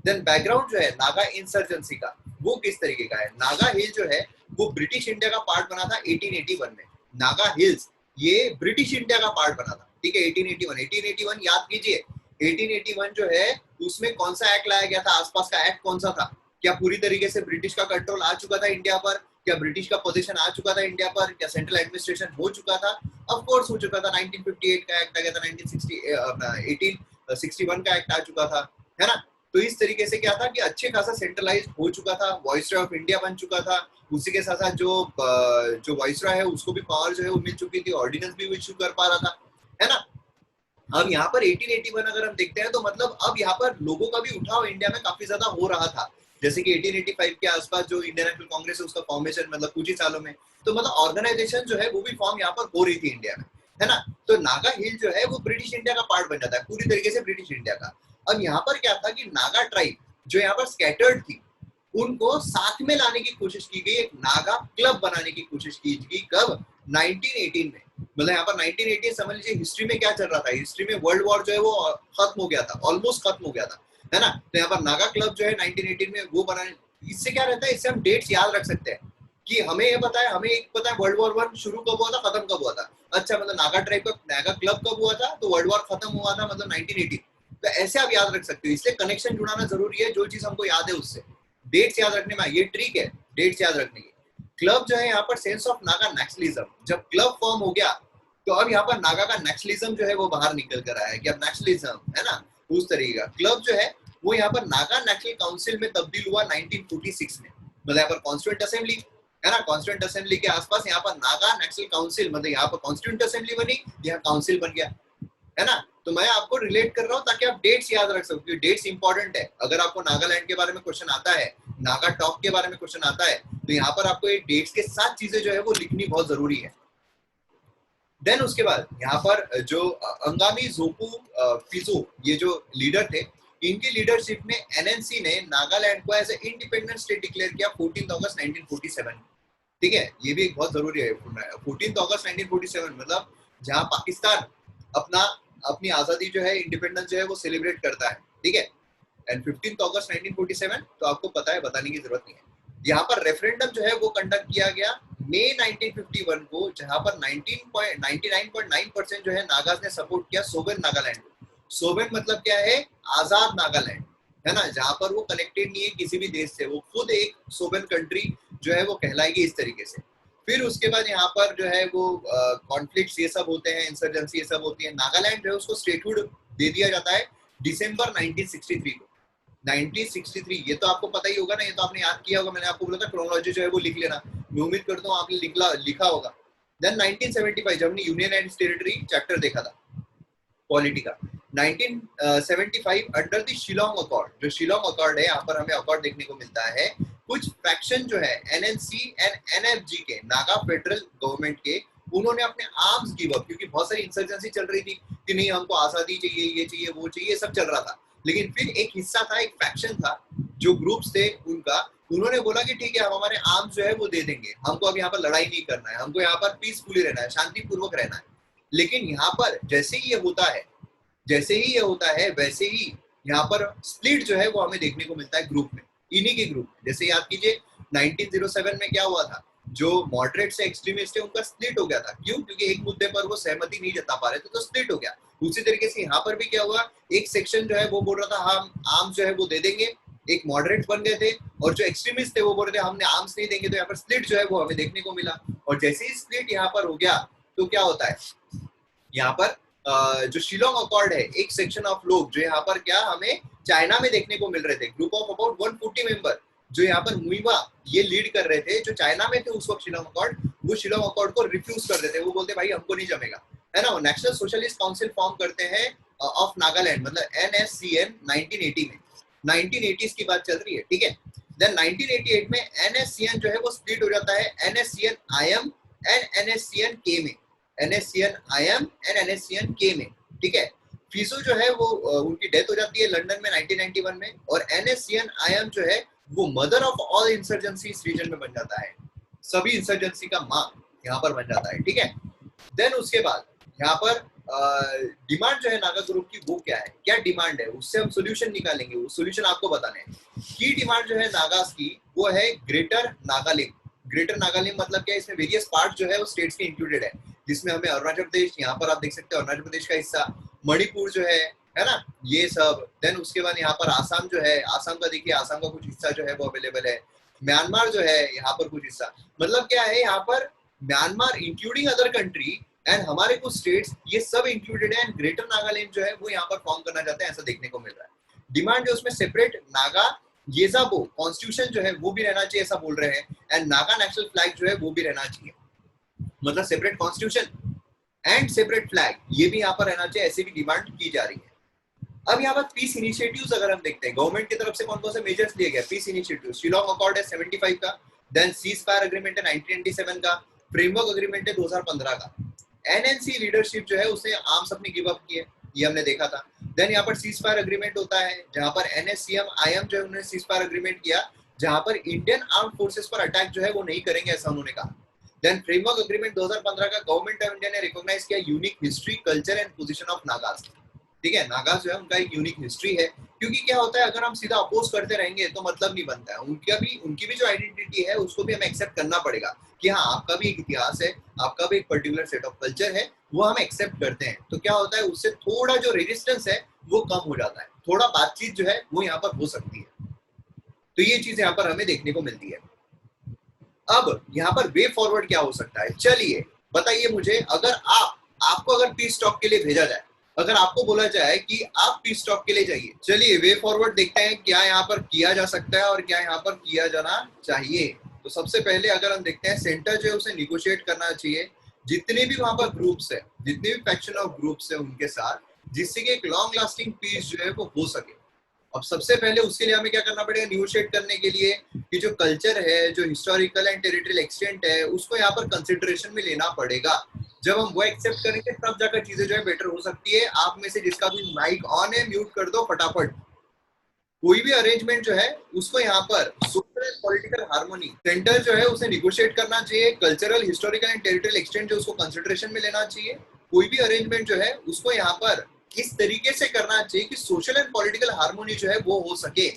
देन बैकग्राउंड जो है नागा इंसर्जेंसी का, वो किस तरीके का है। नागा हिल जो है वो ब्रिटिश इंडिया का पार्ट बना था 1881 में। नागा हिल्स ये ब्रिटिश इंडिया का पार्ट बना था, ठीक है, 1881 याद कीजिए। 1881 जो है उसमें कौन सा एक्ट लाया गया था, आसपास का एक्ट कौन सा था? क्या पूरी तरीके से ब्रिटिश का कंट्रोल आ चुका था इंडिया पर? क्या ब्रिटिश का पोजीशन आ चुका था इंडिया पर? क्या सेंट्रल एडमिनिस्ट्रेशन हो चुका था? ऑफ कोर्स हो चुका था। 1958 का एक्ट आ गया था, 1861 का एक्ट आ चुका था, है ना। तो इस तरीके से क्या था कि अच्छे खासा सेंट्रलाइज हो चुका था, वॉइसरॉय ऑफ इंडिया बन चुका था, उसी के साथ साथ जो वॉइसरॉय है उसको भी पावर जो है वो मिल चुकी थी, ऑर्डिनेंस भी इशू कर पा रहा था, है ना। अब यहाँ पर 1881 अगर हम देखते हैं तो मतलब अब यहाँ पर लोगों का भी उठाव इंडिया में काफी ज्यादा हो रहा था, जैसे कि 1885 के आसपास जो इंडियन नेशनल कांग्रेस है उसका फॉर्मेशन मतलब कुछ ही सालों में, तो मतलब ऑर्गेनाइजेशन जो है वो भी फॉर्म यहाँ पर हो रही थी इंडिया में, है ना। तो नागा हिल जो है वो ब्रिटिश इंडिया का पार्ट बन जाता है, पूरी तरीके से ब्रिटिश इंडिया का। अब यहाँ पर क्या था कि नागा ट्राइब जो यहाँ पर स्कैटर्ड थी उनको साथ में लाने की कोशिश की गई, एक नागा क्लब बनाने की कोशिश की गई, कब? 1918 में। मतलब यहाँ पर 1918 समझ लीजिए हिस्ट्री में क्या चल रहा था, हिस्ट्री में वर्ल्ड वॉर जो है वो खत्म हो गया था, ऑलमोस्ट खत्म हो गया था, है ना। तो यहाँ पर नागा क्लब जो है 1918 में वो बनाने, इससे क्या रहता है, इससे हम डेट्स याद रख सकते हैं कि हमें ये पता है, हमें एक पता है वर्ल्ड वॉर 1 शुरू कब हुआ था, खत्म कब हुआ था। अच्छा, मतलब नागा ट्राइब का नागा क्लब कब हुआ था, तो वर्ल्ड वॉर खत्म हुआ था मतलब 1918। तो ऐसे आप याद रख सकते हो, इसलिए कनेक्शन जुड़ाना जरूरी है, जो चीज हमको याद है उससे डेट्स याद रखने में, ये ट्रिक है डेट्स याद रखने की। क्लब जो है यहाँ पर सेंस ऑफ नागा नेशनलिज्म, जब क्लब फॉर्म हो गया तो अब यहाँ पर नागा का नेशनलिज्म जो है वो बाहर निकल कर आया है कि अब नेशनलिज्म, है ना, उस तरीके का क्लब जो है वो यहाँ पर नागा नेशनल काउंसिल में तब्दील हुआ 1946 में। मतलब यहाँ पर कॉन्स्टिट्यूंट असेंबली, है ना, कॉन्स्टिट्यूंट असेंबली के आसपास यहाँ पर नागा नेशनल काउंसिल, मतलब यहाँ पर कॉन्स्टिट्यूंट असेंबली बनी, यहाँ काउंसिल बन गया, है ना। तो मैं आपको रिलेट कर रहा हूँ ताकि आप डेट्स याद रख सको, क्योंकि डेट्स इंपॉर्टेंट है। अगर आपको नागालैंड के बारे में क्वेश्चन आता है, नागा टॉक के बारे में क्वेश्चन आता है, तो यहाँ पर आपको ये डेट्स के साथ चीजें जो है वो लिखनी बहुत जरूरी है। देन उसके बाद यहाँ पर जो अंगामी जोपू फिजो ये जो लीडर थे, इनकी लीडरशिप में एनएनसी ने नागालैंड को as a independent state declare किया 14 अगस्त 1947। ठीक है, ये भी एक बहुत जरूरी है। 14 अगस्त 1947 मतलब जहाँ पाकिस्तान अपनी आजादी जो है, इंडिपेंडेंस जो है वो सेलिब्रेट करता है, ठीक है। एंड 15 अगस्त 1947 तो आपको पता है, बताने की जरूरत नहीं है। यहाँ पर रेफरेंडम जो है वो कंडक्ट किया गया मई 1951 को, जहां पर 99.9% जो है नागाज ने सपोर्ट किया सोवेन नागालैंड को। सोवेन मतलब क्या है, आजाद नागालैंड, है ना, जहां पर वो कनेक्टेड नहीं है किसी भी देश से, वो खुद एक सोवेन कंट्री जो है वो कहलाएगी इस तरीके से। फिर उसके बाद यहाँ पर जो है वो कॉन्फ्लिक्ट्स ये सब होते हैं, इंसर्जेंसी ये सब होती है। नागालैंड जो है उसको स्टेटहुड दे दिया जाता है दिसंबर 1963 को। 1963 ये तो आपको पता ही होगा ना, ये तो आपने याद किया होगा, मैंने आपको बोला था क्रोनोलॉजी जो है वो लिख लेना, मैं उम्मीद करता हूँ आपने लिखा होगा। देन 1975 जब हमने यूनियन एंड टेरिटरी चैप्टर देखा था पॉलिटी का, 1975 अंडर द शिलोंग अकॉर्ड, जो शिलोंग अकॉर्ड है, यहाँ पर हमें अकॉर्ड देखने को मिलता है। कुछ फैक्शन जो है एनएनसी एंड एनएफजी के, नागा फेडरल गवर्नमेंट के, उन्होंने अपने आर्म्स गिव अप, क्योंकि बहुत सारी इंसर्जेंसी चल रही थी कि नहीं हमको आजादी चाहिए, ये चाहिए, वो चाहिए, सब चल रहा था। लेकिन फिर एक हिस्सा था, एक फैक्शन था, जो ग्रुप्स थे उनका, उन्होंने बोला कि ठीक है हम हमारे आर्म्स जो है वो दे देंगे, हमको अब यहाँ पर लड़ाई नहीं करना है, हमको यहाँ पर पीसफुली रहना है, शांतिपूर्वक रहना है। लेकिन यहाँ पर जैसे ही ये होता है वैसे ही यहाँ पर स्प्लिट जो है वो हमें देखने को मिलता है ग्रुप में, इन्हीं के ग्रुप। जैसे याद कीजिए 1907 में क्या हुआ था, जो मॉडरेट से एक्सट्रीमिस्ट है उनका स्प्लिट हो गया था। क्यों? क्योंकि एक मुद्दे पर वो सहमति नहीं जता पा रहे थे, तो स्प्लिट हो गया। उसी तरीके से यहाँ पर भी क्या हुआ, एक सेक्शन जो है वो बोल रहा था हम आर्म्स जो है वो दे देंगे, एक मॉडरेट बन गए थे, और जो एक्सट्रीमिस्ट थे वो बोल रहे थे हमने आर्म्स नहीं देंगे। तो यहाँ पर स्प्लिट जो है वो हमें देखने को मिला। और जैसे ही स्प्लिट यहाँ पर हो गया तो क्या होता है, यहाँ पर जो शिलोंग अकॉर्ड है, एक सेक्शन ऑफ लोग जो यहाँ पर क्या हमें चाइना में देखने को मिल रहे थे, ग्रुप ऑफ अबाउट 140 मेंबर, जो यहाँ पर मुइवा ये लीड कर रहे थे, जो चाइना में थे उस वक्त शिलोंग अकॉर्ड, वो शिलोंग अकॉर्ड को रिफ्यूज कर देते, वो बोलते भाई हमको नहीं जमेगा, है ना। नेशनल सोशलिस्ट काउंसिल फॉर्म करते हैं ऑफ नागालैंड, मतलब NSCN 1980 में, 1980s की बात चल रही है, ठीक है। देन 1988 में NSCN जो है वो स्प्लिट हो जाता है NSCN IM and NSCN K में, NSCN IM and NSCN K में, ठीक है। फिजो जो है वो उनकी डेथ हो जाती है लंदन में 1991 में, और NSCN IM जो है वो मदर ऑफ ऑल इंसर्जेंसी इस रीजन में बन जाता है, सभी इंसर्जेंसी का माँ यहाँ पर बन जाता है, ठीक है। देन उसके बाद यहाँ पर डिमांड जो है नागा ग्रुप की वो क्या है, क्या डिमांड है, उससे हम सोल्यूशन निकालेंगे, वो सोल्यूशन आपको बताने हैं। की डिमांड जो है नागास की वो है ग्रेटर नागालैंड। ग्रेटर नागालैंड मतलब क्या है, इसमें वेरियस पार्ट जो है वो स्टेट्स के इंक्लूडेड है, जिसमें हमें अरुणाचल प्रदेश, यहाँ पर आप देख सकते हो अरुणाचल प्रदेश का हिस्सा, मणिपुर जो है ना, ये सब। देन उसके बाद यहाँ पर आसाम जो है, आसाम का देखिए, आसाम का कुछ हिस्सा जो है वो अवेलेबल है। म्यांमार जो है यहाँ पर कुछ हिस्सा, मतलब क्या है यहाँ पर Myanmar including other country and हमारे कुछ स्टेट्स, ये सब इंक्लूडेड है। एंड ग्रेटर नागालैंड जो है वो यहाँ पर फॉर्म करना चाहते हैं, ऐसा देखने को मिल रहा है। डिमांड है उसमें सेपरेट नागा येजाबो कॉन्स्टिट्यूशन जो है वो भी रहना चाहिए, ऐसा बोल रहे हैं, एंड नागा नेशनल फ्लैग जो है वो भी रहना चाहिए, मतलब separate constitution and separate flag, ये भी यहाँ पर रहना चाहिए, ऐसी भी डिमांड की जा रही है। अब यहाँ पर पीस इनिशिएटिव्स अगर हम देखते हैं गवर्नमेंट की तरफ से कौन कौन से मेजर्स लिए गए पीस इनिशिएटिव, शिलोंग अकॉर्ड है 75 का, देन सीज फायर एग्रीमेंट है 1997 का, फ्रेमवर्क एग्रीमेंट है 2015 का, एनएनसी लीडरशिप जो है उसे आर्म्स अपनी गिव अप की है, ये हमने देखा था। देन यहाँ पर सीज फायर एग्रीमेंट होता है जहाँ पर एनएससीएम आईएम जो है उन्होंने सीज फायर एग्रीमेंट किया जहाँ पर इंडियन आर्म फोर्सेस पर अटैक जो है वो नहीं करेंगे, ऐसा उन्होंने कहा। देन फ्रेमवर्क एग्रीमेंट 2015 का गवर्नमेंट ऑफ इंडिया ने रिकॉग्नाइज किया unique history, culture and position of Nagas. ठीक है, नागाज जो है उनका एक यूनिक हिस्ट्री है, क्योंकि क्या होता है अगर हम सीधा अपोज करते रहेंगे तो मतलब नहीं बनता है, उनकी भी जो आइडेंटिटी है उसको भी हमें एक्सेप्ट करना पड़ेगा कि हाँ आपका भी एक इतिहास है, आपका भी एक पर्टिकुलर सेट ऑफ कल्चर है, वो हम एक्सेप्ट करते हैं। तो क्या होता है उससे थोड़ा जो रेजिस्टेंस है वो कम हो जाता है, थोड़ा बातचीत जो है वो यहाँ पर हो सकती है। तो ये चीज यहाँ पर हमें देखने को मिलती है। अब यहाँ पर वे फॉरवर्ड क्या हो सकता है, चलिए बताइए मुझे, अगर आपको अगर पीस टॉक के लिए भेजा जाए, अगर आपको बोला जाए कि आप पीस टॉक के लिए जाइए, चलिए वे फॉरवर्ड देखते हैं क्या यहाँ पर किया जा सकता है और क्या यहाँ पर किया जाना चाहिए। तो सबसे पहले अगर हम देखते हैं सेंटर जो है उसे निगोशिएट करना चाहिए जितने भी वहां पर ग्रुप्स है, जितने भी फैक्शन ऑफ ग्रुप्स है उनके साथ, जिससे कि एक लॉन्ग लास्टिंग पीस जो है वो हो सके। अब सबसे पहले उसके लिए हमें क्या करना पड़ेगा, निगोशिएट करने के लिए कि जो कल्चर है, जो हिस्टोरिकल एंड टेरिटोरियल एक्सटेंट है, उसको यहाँ पर कंसिडरेशन में लेना पड़ेगा। जब हम वो एक्सेप्ट करेंगे तब जाकर चीजें जो है बेटर हो सकती है। आप में से जिसका भी माइक ऑन है म्यूट कर दो फटाफट। कोई भी अरेंजमेंट जो है उसको यहाँ पर social and political harmony, centre जो है उसे निगोशिएट करना चाहिए, cultural, historical and territorial extent जो उसको कंसिडरेशन में लेना चाहिए। कोई भी अरेंजमेंट जो है उसको यहाँ पर इस तरीके से करना चाहिए कि सोशल एंड पॉलिटिकल हार्मोनी जो है वो हो सके।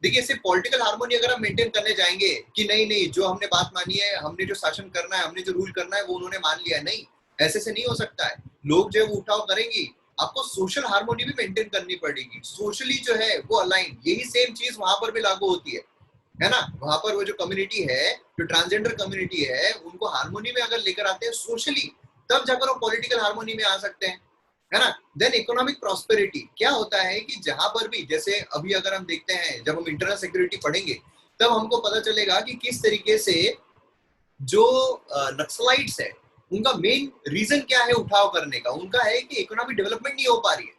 देखिए सिर्फ पॉलिटिकल हार्मोनी अगर हम मेंटेन करने जाएंगे कि नहीं जो हमने बात मानी है, हमने जो शासन करना है, हमने जो रूल करना है वो उन्होंने मान लिया है, नहीं, ऐसे से नहीं हो सकता है। लोग जो है वो उठाव करेंगे, आपको सोशल हार्मोनी भी मेंटेन करनी पड़ेगी, सोशली जो है वो अलाइन। यही सेम चीज वहां पर भी लागू होती है ना। वहां पर वो जो कम्युनिटी है, जो ट्रांसजेंडर कम्युनिटी है, उनको हार्मोनी में अगर लेकर आते हैं सोशली, तब जाकर वो पॉलिटिकल हार्मोनी में आ सकते हैं, है ना। देन इकोनॉमिक प्रॉस्पेरिटी क्या होता है कि जहां पर भी, जैसे अभी अगर हम देखते हैं, जब हम इंटरनल सिक्योरिटी पढ़ेंगे तब हमको पता चलेगा कि किस तरीके से जो नक्सलाइट्स है उनका मेन रीजन क्या है उठाव करने का, उनका है कि इकोनॉमिक डेवलपमेंट नहीं हो पा रही है,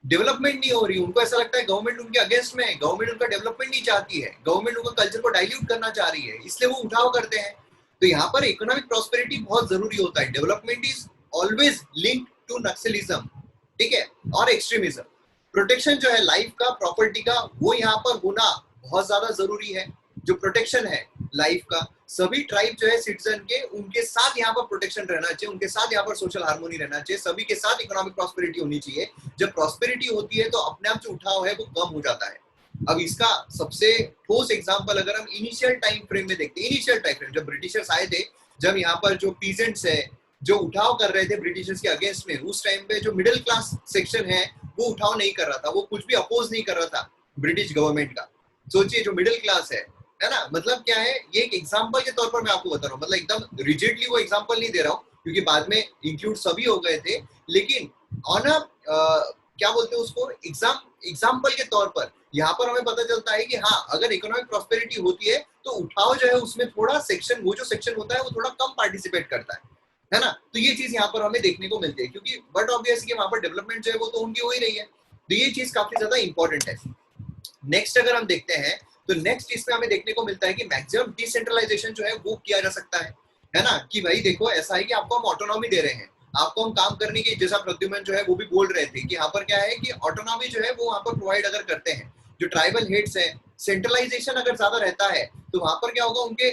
डेवलपमेंट नहीं हो रही। उनको ऐसा लगता है गवर्नमेंट उनके अगेंस्ट में है, गवर्नमेंट उनका डेवलपमेंट नहीं चाहती है, गवर्नमेंट उनका कल्चर को डाइल्यूट करना चाह रही है, इसलिए वो उठाव करते हैं। तो यहाँ पर इकोनॉमिक प्रॉस्पेरिटी बहुत जरूरी होता है। Development is always linked to Naxalism, ठीक है, और एक्सट्रीमिज्म। प्रोटेक्शन जो है लाइफ का, प्रॉपर्टी का, वो यहाँ पर होना बहुत ज्यादा जरूरी है। जो प्रोटेक्शन है लाइफ का, सभी ट्राइब जो है सिटीजन के, उनके साथ यहाँ पर प्रोटेक्शन रहना चाहिए, उनके साथ यहाँ पर सोशल हार्मोनी रहना चाहिए, सभी के साथ इकोनॉमिक प्रॉस्पेरिटी होनी चाहिए। जब प्रॉस्पेरिटी होती है तो अपने आप जो उठाव है वो कम हो जाता है। अब इसका सबसे ठोस एग्जांपल अगर हम इनिशियल टाइम फ्रेम में देखते हैं, इनिशियल टाइम फ्रेम जब ब्रिटिशर्स आए थे, जब यहाँ पर जो पीजेंट्स है जो उठाव कर रहे थे ब्रिटिशर्स के अगेंस्ट में, उस टाइम पे जो मिडिल क्लास सेक्शन है वो उठाव नहीं कर रहा था, वो कुछ भी अपोज नहीं कर रहा था ब्रिटिश गवर्नमेंट का। सोचिए जो मिडिल क्लास है ना, मतलब क्या है, ये एक एग्जांपल के तौर पर मैं आपको बता रहा हूँ, मतलब एकदम रिजिडली वो एग्जांपल नहीं दे रहा हूँ क्योंकि बाद में इंक्लूड सभी हो गए थे, लेकिन ऑन अ क्या बोलते हैं उसको, एग्जाम्पल के तौर पर यहाँ पर हमें पता चलता है कि हाँ अगर इकोनॉमिक प्रॉस्पेरिटी होती है तो उठाव जो है उसमें थोड़ा सेक्शन, वो जो सेक्शन होता है वो थोड़ा कम पार्टिसिपेट करता है ना। तो ये चीज यहाँ पर हमें देखने को मिलती है, क्योंकि बट ऑब्वियस कि वहां पर डेवलपमेंट जो है वो तो उनकी हो ही रही है। तो ये चीज काफी ज्यादा इंपॉर्टेंट है। नेक्स्ट अगर हम देखते हैं तो नेक्स्ट इसमें हमें देखने को मिलता है कि मैक्सिमम डिसेंट्रलाइजेशन जो है वो किया जा सकता है ना। कि भाई देखो ऐसा है कि आपको हम ऑटोनॉमी दे रहे हैं, आपको हम काम करने की, जैसा प्रद्युमन जो है वो भी बोल रहे थे कि यहाँ पर क्या है कि ऑटोनॉमी जो है वो वहाँ पर प्रोवाइड अगर करते हैं, जो ट्राइबल हेड्स है, सेंट्रलाइजेशन अगर ज्यादा रहता है तो वहां पर क्या होगा उनके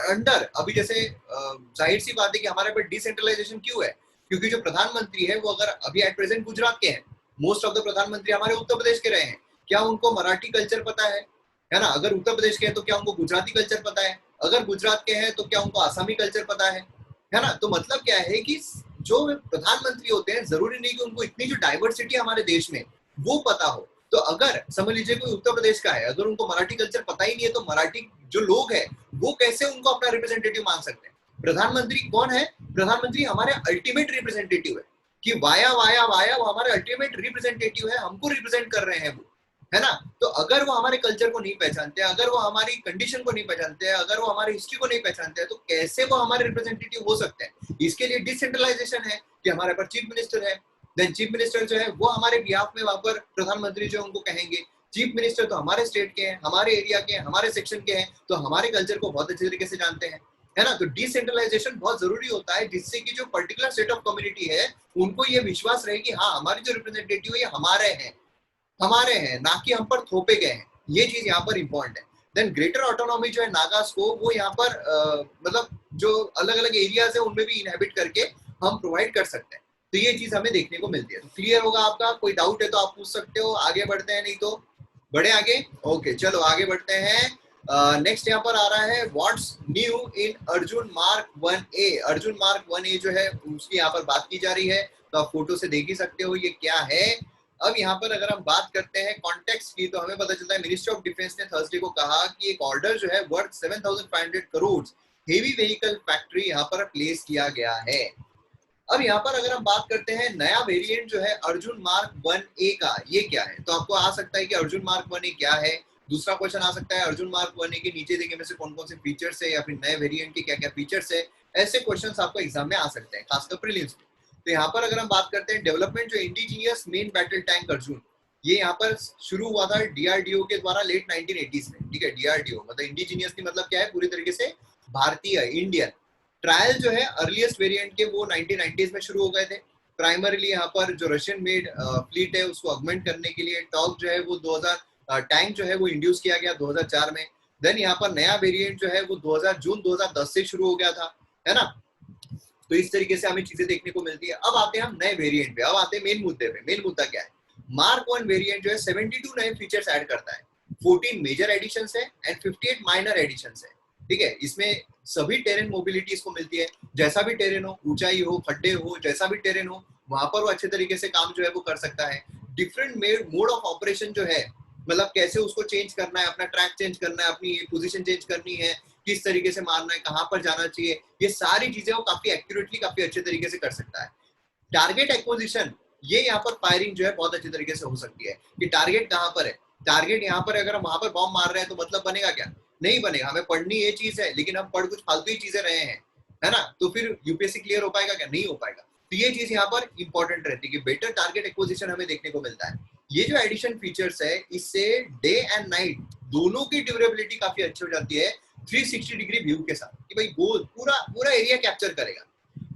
अंडर। अभी जैसे जाहिर सी बात है कि हमारे पर डिसेंट्रलाइजेशन क्यों है, क्योंकि जो प्रधानमंत्री है वो अगर अभी एट प्रेजेंट गुजरात के हैं, मोस्ट ऑफ द प्रधानमंत्री हमारे उत्तर प्रदेश के रहे हैं, क्या उनको मराठी कल्चर पता है ना। अगर उत्तर प्रदेश के हैं तो क्या उनको गुजराती कल्चर पता है, अगर गुजरात के हैं तो क्या उनको आसामी कल्चर पता है ना। तो मतलब क्या है कि जो प्रधानमंत्री होते हैं जरूरी नहीं कि उनको इतनी जो डाइवर्सिटी हमारे देश में वो पता हो। तो अगर समझ लीजिए कोई उत्तर प्रदेश का है, अगर उनको मराठी कल्चर पता ही नहीं है तो मराठी जो लोग हैं वो कैसे उनको अपना रिप्रेजेंटेटिव मान सकते हैं। प्रधानमंत्री कौन है, प्रधानमंत्री हमारे अल्टीमेट रिप्रेजेंटेटिव है, कि वाया वाया वाया वो हमारे अल्टीमेट रिप्रेजेंटेटिव है, हमको रिप्रेजेंट कर रहे हैं वो, है ना। तो अगर वो हमारे कल्चर को नहीं पहचानते, अगर वो हमारी कंडीशन को नहीं पहचानते, अगर वो हमारी हिस्ट्री को नहीं पहचानते हैं, तो कैसे वो हमारे रिप्रेजेंटेटिव हो सकते हैं। इसके लिए डिसेंट्रलाइजेशन है कि हमारे पास चीफ मिनिस्टर है, देन चीफ मिनिस्टर जो है वो हमारे बिहाफ में वहां पर प्रधानमंत्री जो उनको कहेंगे। चीफ मिनिस्टर तो हमारे स्टेट के हैं, हमारे एरिया के हैं, हमारे सेक्शन के हैं, तो हमारे कल्चर को बहुत अच्छे तरीके से जानते हैं, है ना। तो डिसेंट्रलाइजेशन बहुत जरूरी होता है, जिससे कि जो पर्टिकुलर सेट ऑफ कम्युनिटी है उनको ये विश्वास रहे कि हाँ हमारे जो रिप्रेजेंटेटिव है ये हमारे हैं, ना कि हम पर थोपे गए हैं। ये चीज यहाँ पर इंपॉर्टेंट है। देन ग्रेटर ऑटोनॉमी जो है नागास को, वो यहाँ पर मतलब जो अलग अलग एरियाज है उनमें भी इनहेबिट करके हम प्रोवाइड कर सकते हैं। तो ये चीज हमें देखने को मिलती है। तो क्लियर होगा आपका, कोई डाउट है तो आप पूछ सकते हो। आगे बढ़ते हैं, नहीं तो बढ़े आगे। ओके चलो आगे बढ़ते हैं। नेक्स्ट यहाँ पर आ रहा है what's new in Arjun mark 1A। Arjun mark 1A जो है उसकी यहाँ पर बात की जा रही है, तो आप फोटो से देख ही सकते हो ये क्या है। अब यहाँ पर अगर हम बात करते हैं कॉन्टेक्स्ट की, तो हमें पता चलता है मिनिस्ट्री ऑफ डिफेंस ने थर्सडे को कहा कि एक ऑर्डर जो है worth 7,500 crore heavy vehicle factory यहाँ पर प्लेस किया गया है। अब यहाँ पर अगर हम बात करते हैं नया वेरिएंट जो है अर्जुन मार्क 1A का, ये क्या है। तो आपको आ सकता है कि अर्जुन मार्क 1A क्या है। दूसरा क्वेश्चन आ सकता है अर्जुन मार्क 1A के नीचे देखे में से कौन कौन से फीचर्स है, या फिर नए वेरिएंट के क्या क्या फीचर्स है। ऐसे क्वेश्चन आपको एग्जाम में आ सकते हैं, खासकर प्रीलिम्स में। तो यहाँ पर अगर हम बात करते हैं डेवलपमेंट जो indigenous main battle tank Arjun, ये यहाँ पर शुरू हुआ था डीआरडीओ के द्वारा लेट 1980s में। ठीक है, डीआरडीओ मतलब इंडिजीनियस की मतलब क्या है, पूरी तरीके से भारतीय, इंडियन। ट्रायल जो है अर्लीस्ट वेरिएंट के वो 1990s में शुरू हो गए थे। प्राइमरीली यहाँ पर जो रशियन मेड फ्लीट है उसको ऑगमेंट करने के लिए टॉक जो है वो 2000 टैंक जो है वो इंड्यूस किया गया 2004 में। देन यहाँ पर नया वेरिएंट जो है वो जून 2010 से शुरू हो गया था, है ना। तो इस तरीके से हमें चीजें देखने को मिलती है। अब आते हैं हम नए वेरिएंट पे, अब आते हैं मेन मुद्दे पे। मेन मुद्दा क्या है, मार्क 1 वेरिएंट जो है 72 नए फीचर्स ऐड करता है, 14 मेजर एडिशंस है एंड 58 माइनर एडिशंस है। ठीक है, इसमें सभी टेरेन मोबिलिटी इसको मिलती है। जैसा भी टेरेन हो, ऊंचाई हो, खड्डे हो, जैसा भी टेरेन हो, वहां पर वो अच्छे तरीके से काम जो है वो कर सकता है। डिफरेंट मोड ऑफ ऑपरेशन जो है, मतलब कैसे उसको चेंज करना है, अपना ट्रैक चेंज करना है, अपनी पोजीशन चेंज करनी है, किस तरीके से मारना है, कहां पर जाना चाहिए, ये सारी चीजें वो काफी एक्यूरेटली, काफी अच्छे तरीके से कर सकता है। टारगेट एक्विजिशन, ये यहाँ पर फायरिंग जो है बहुत अच्छे तरीके से हो सकती है कि टारगेट कहाँ पर है। टारगेट यहाँ पर अगर हम वहां पर बॉम्ब मार रहे हैं तो मतलब बनेगा क्या, नहीं बनेगा। हमें पढ़नी ये चीज है, लेकिन हम पढ़ कुछ फालतू ही चीजें रहे हैं, है ना। तो फिर यूपीएससी क्लियर हो पाएगा क्या, नहीं हो पाएगा। तो ये चीज यहाँ पर इंपॉर्टेंट रहती है कि बेटर टारगेट एक्विजिशन हमें देखने को मिलता है। ये जो एडिशन फीचर्स है, इससे डे एंड नाइट दोनों की ड्यूरेबिलिटी काफी अच्छी हो जाती है 360 डिग्री व्यू के साथ, कि भाई गोल पूरा एरिया कैप्चर करेगा।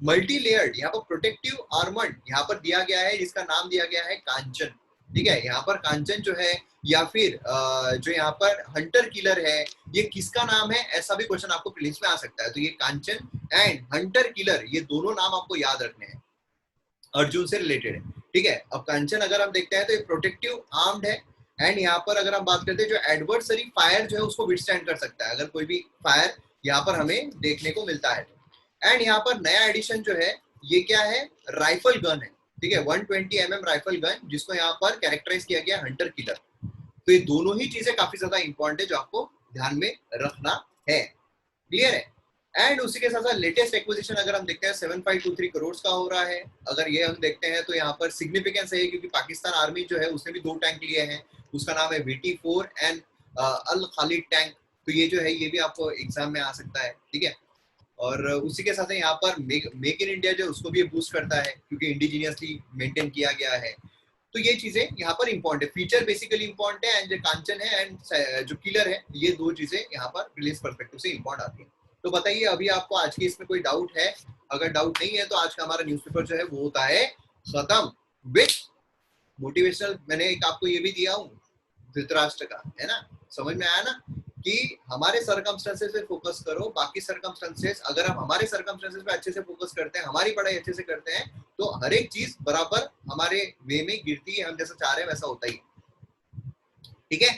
मल्टी लेयर्ड यहाँ पर प्रोटेक्टिव आर्मर्ड यहाँ पर दिया गया है, जिसका नाम दिया गया है कांचन। ठीक है, यहाँ पर कांचन जो है, या फिर जो यहाँ पर हंटर किलर है, ये किसका नाम है, ऐसा भी क्वेश्चन आपको प्रीलिम्स में आ सकता है। तो ये कांचन एंड हंटर किलर, ये दोनों नाम आपको याद रखने हैं, अर्जुन से रिलेटेड है। ठीक है, अब कांचन अगर हम देखते हैं तो ये प्रोटेक्टिव आर्म्ड है, एंड यहाँ पर अगर हम बात करते हैं जो एडवर्सरी फायर जो है उसको विथस्टैंड कर सकता है, अगर कोई भी फायर यहाँ पर हमें देखने को मिलता है। एंड यहाँ पर नया एडिशन जो है ये क्या है, राइफल गन है। ठीक है, 120 mm राइफल गन, जिसको यहाँ पर कैरेक्टराइज किया गया हंटर किलर। तो ये दोनों ही चीजें काफी ज्यादा इंपॉर्टेंट है, जो आपको ध्यान में रखना है। क्लियर है। एंड उसी के साथ साथ लेटेस्ट एक्विजिशन अगर हम देखते हैं 7523 करोड़ का हो रहा है। अगर ये हम देखते हैं तो यहाँ पर सिग्निफिकेंस है, क्योंकि पाकिस्तान आर्मी जो है उसने भी 2 टैंक लिए हैं, उसका नाम है VT4 and Al Khalid tank. तो ये जो है ये भी आपको एग्जाम में आ सकता है। ठीक है, और उसी के साथ यहाँ पर मेक इन इंडिया जो उसको भी बूस्ट करता है, क्योंकि इंडिजीनियसली मेंटेन किया गया है। तो ये चीजें यहाँ पर इंपॉर्टेंट है, फीचर बेसिकली इंपॉर्टेंट है, एंड जो कांचन है एंड जो किलर है, ये 2 चीजें यहाँ पर रिलीज परस्पेक्टिव से इंपॉर्टेंट आती है। तो बताइए अभी आपको आज की इसमें कोई डाउट है। अगर डाउट नहीं है तो आज का हमारा न्यूज़पेपर जो है वो होता है खत्म विथ मोटिवेशनल। मैंने एक आपको ये भी दिया हूँ धृतराष्ट्र का, है ना, समझ में आया ना, कि हमारे सर्कमस्टेंसेस पे फोकस करो, बाकी सर्कमस्टेंसेस, अगर हम हमारे सर्कमस्टेंसेस पे अच्छे से फोकस करते हैं, हमारी पढ़ाई अच्छे से करते हैं, तो हर एक चीज बराबर हमारे वे में गिरती है, हम जैसा चाह रहे हैं वैसा होता ही। ठीक है।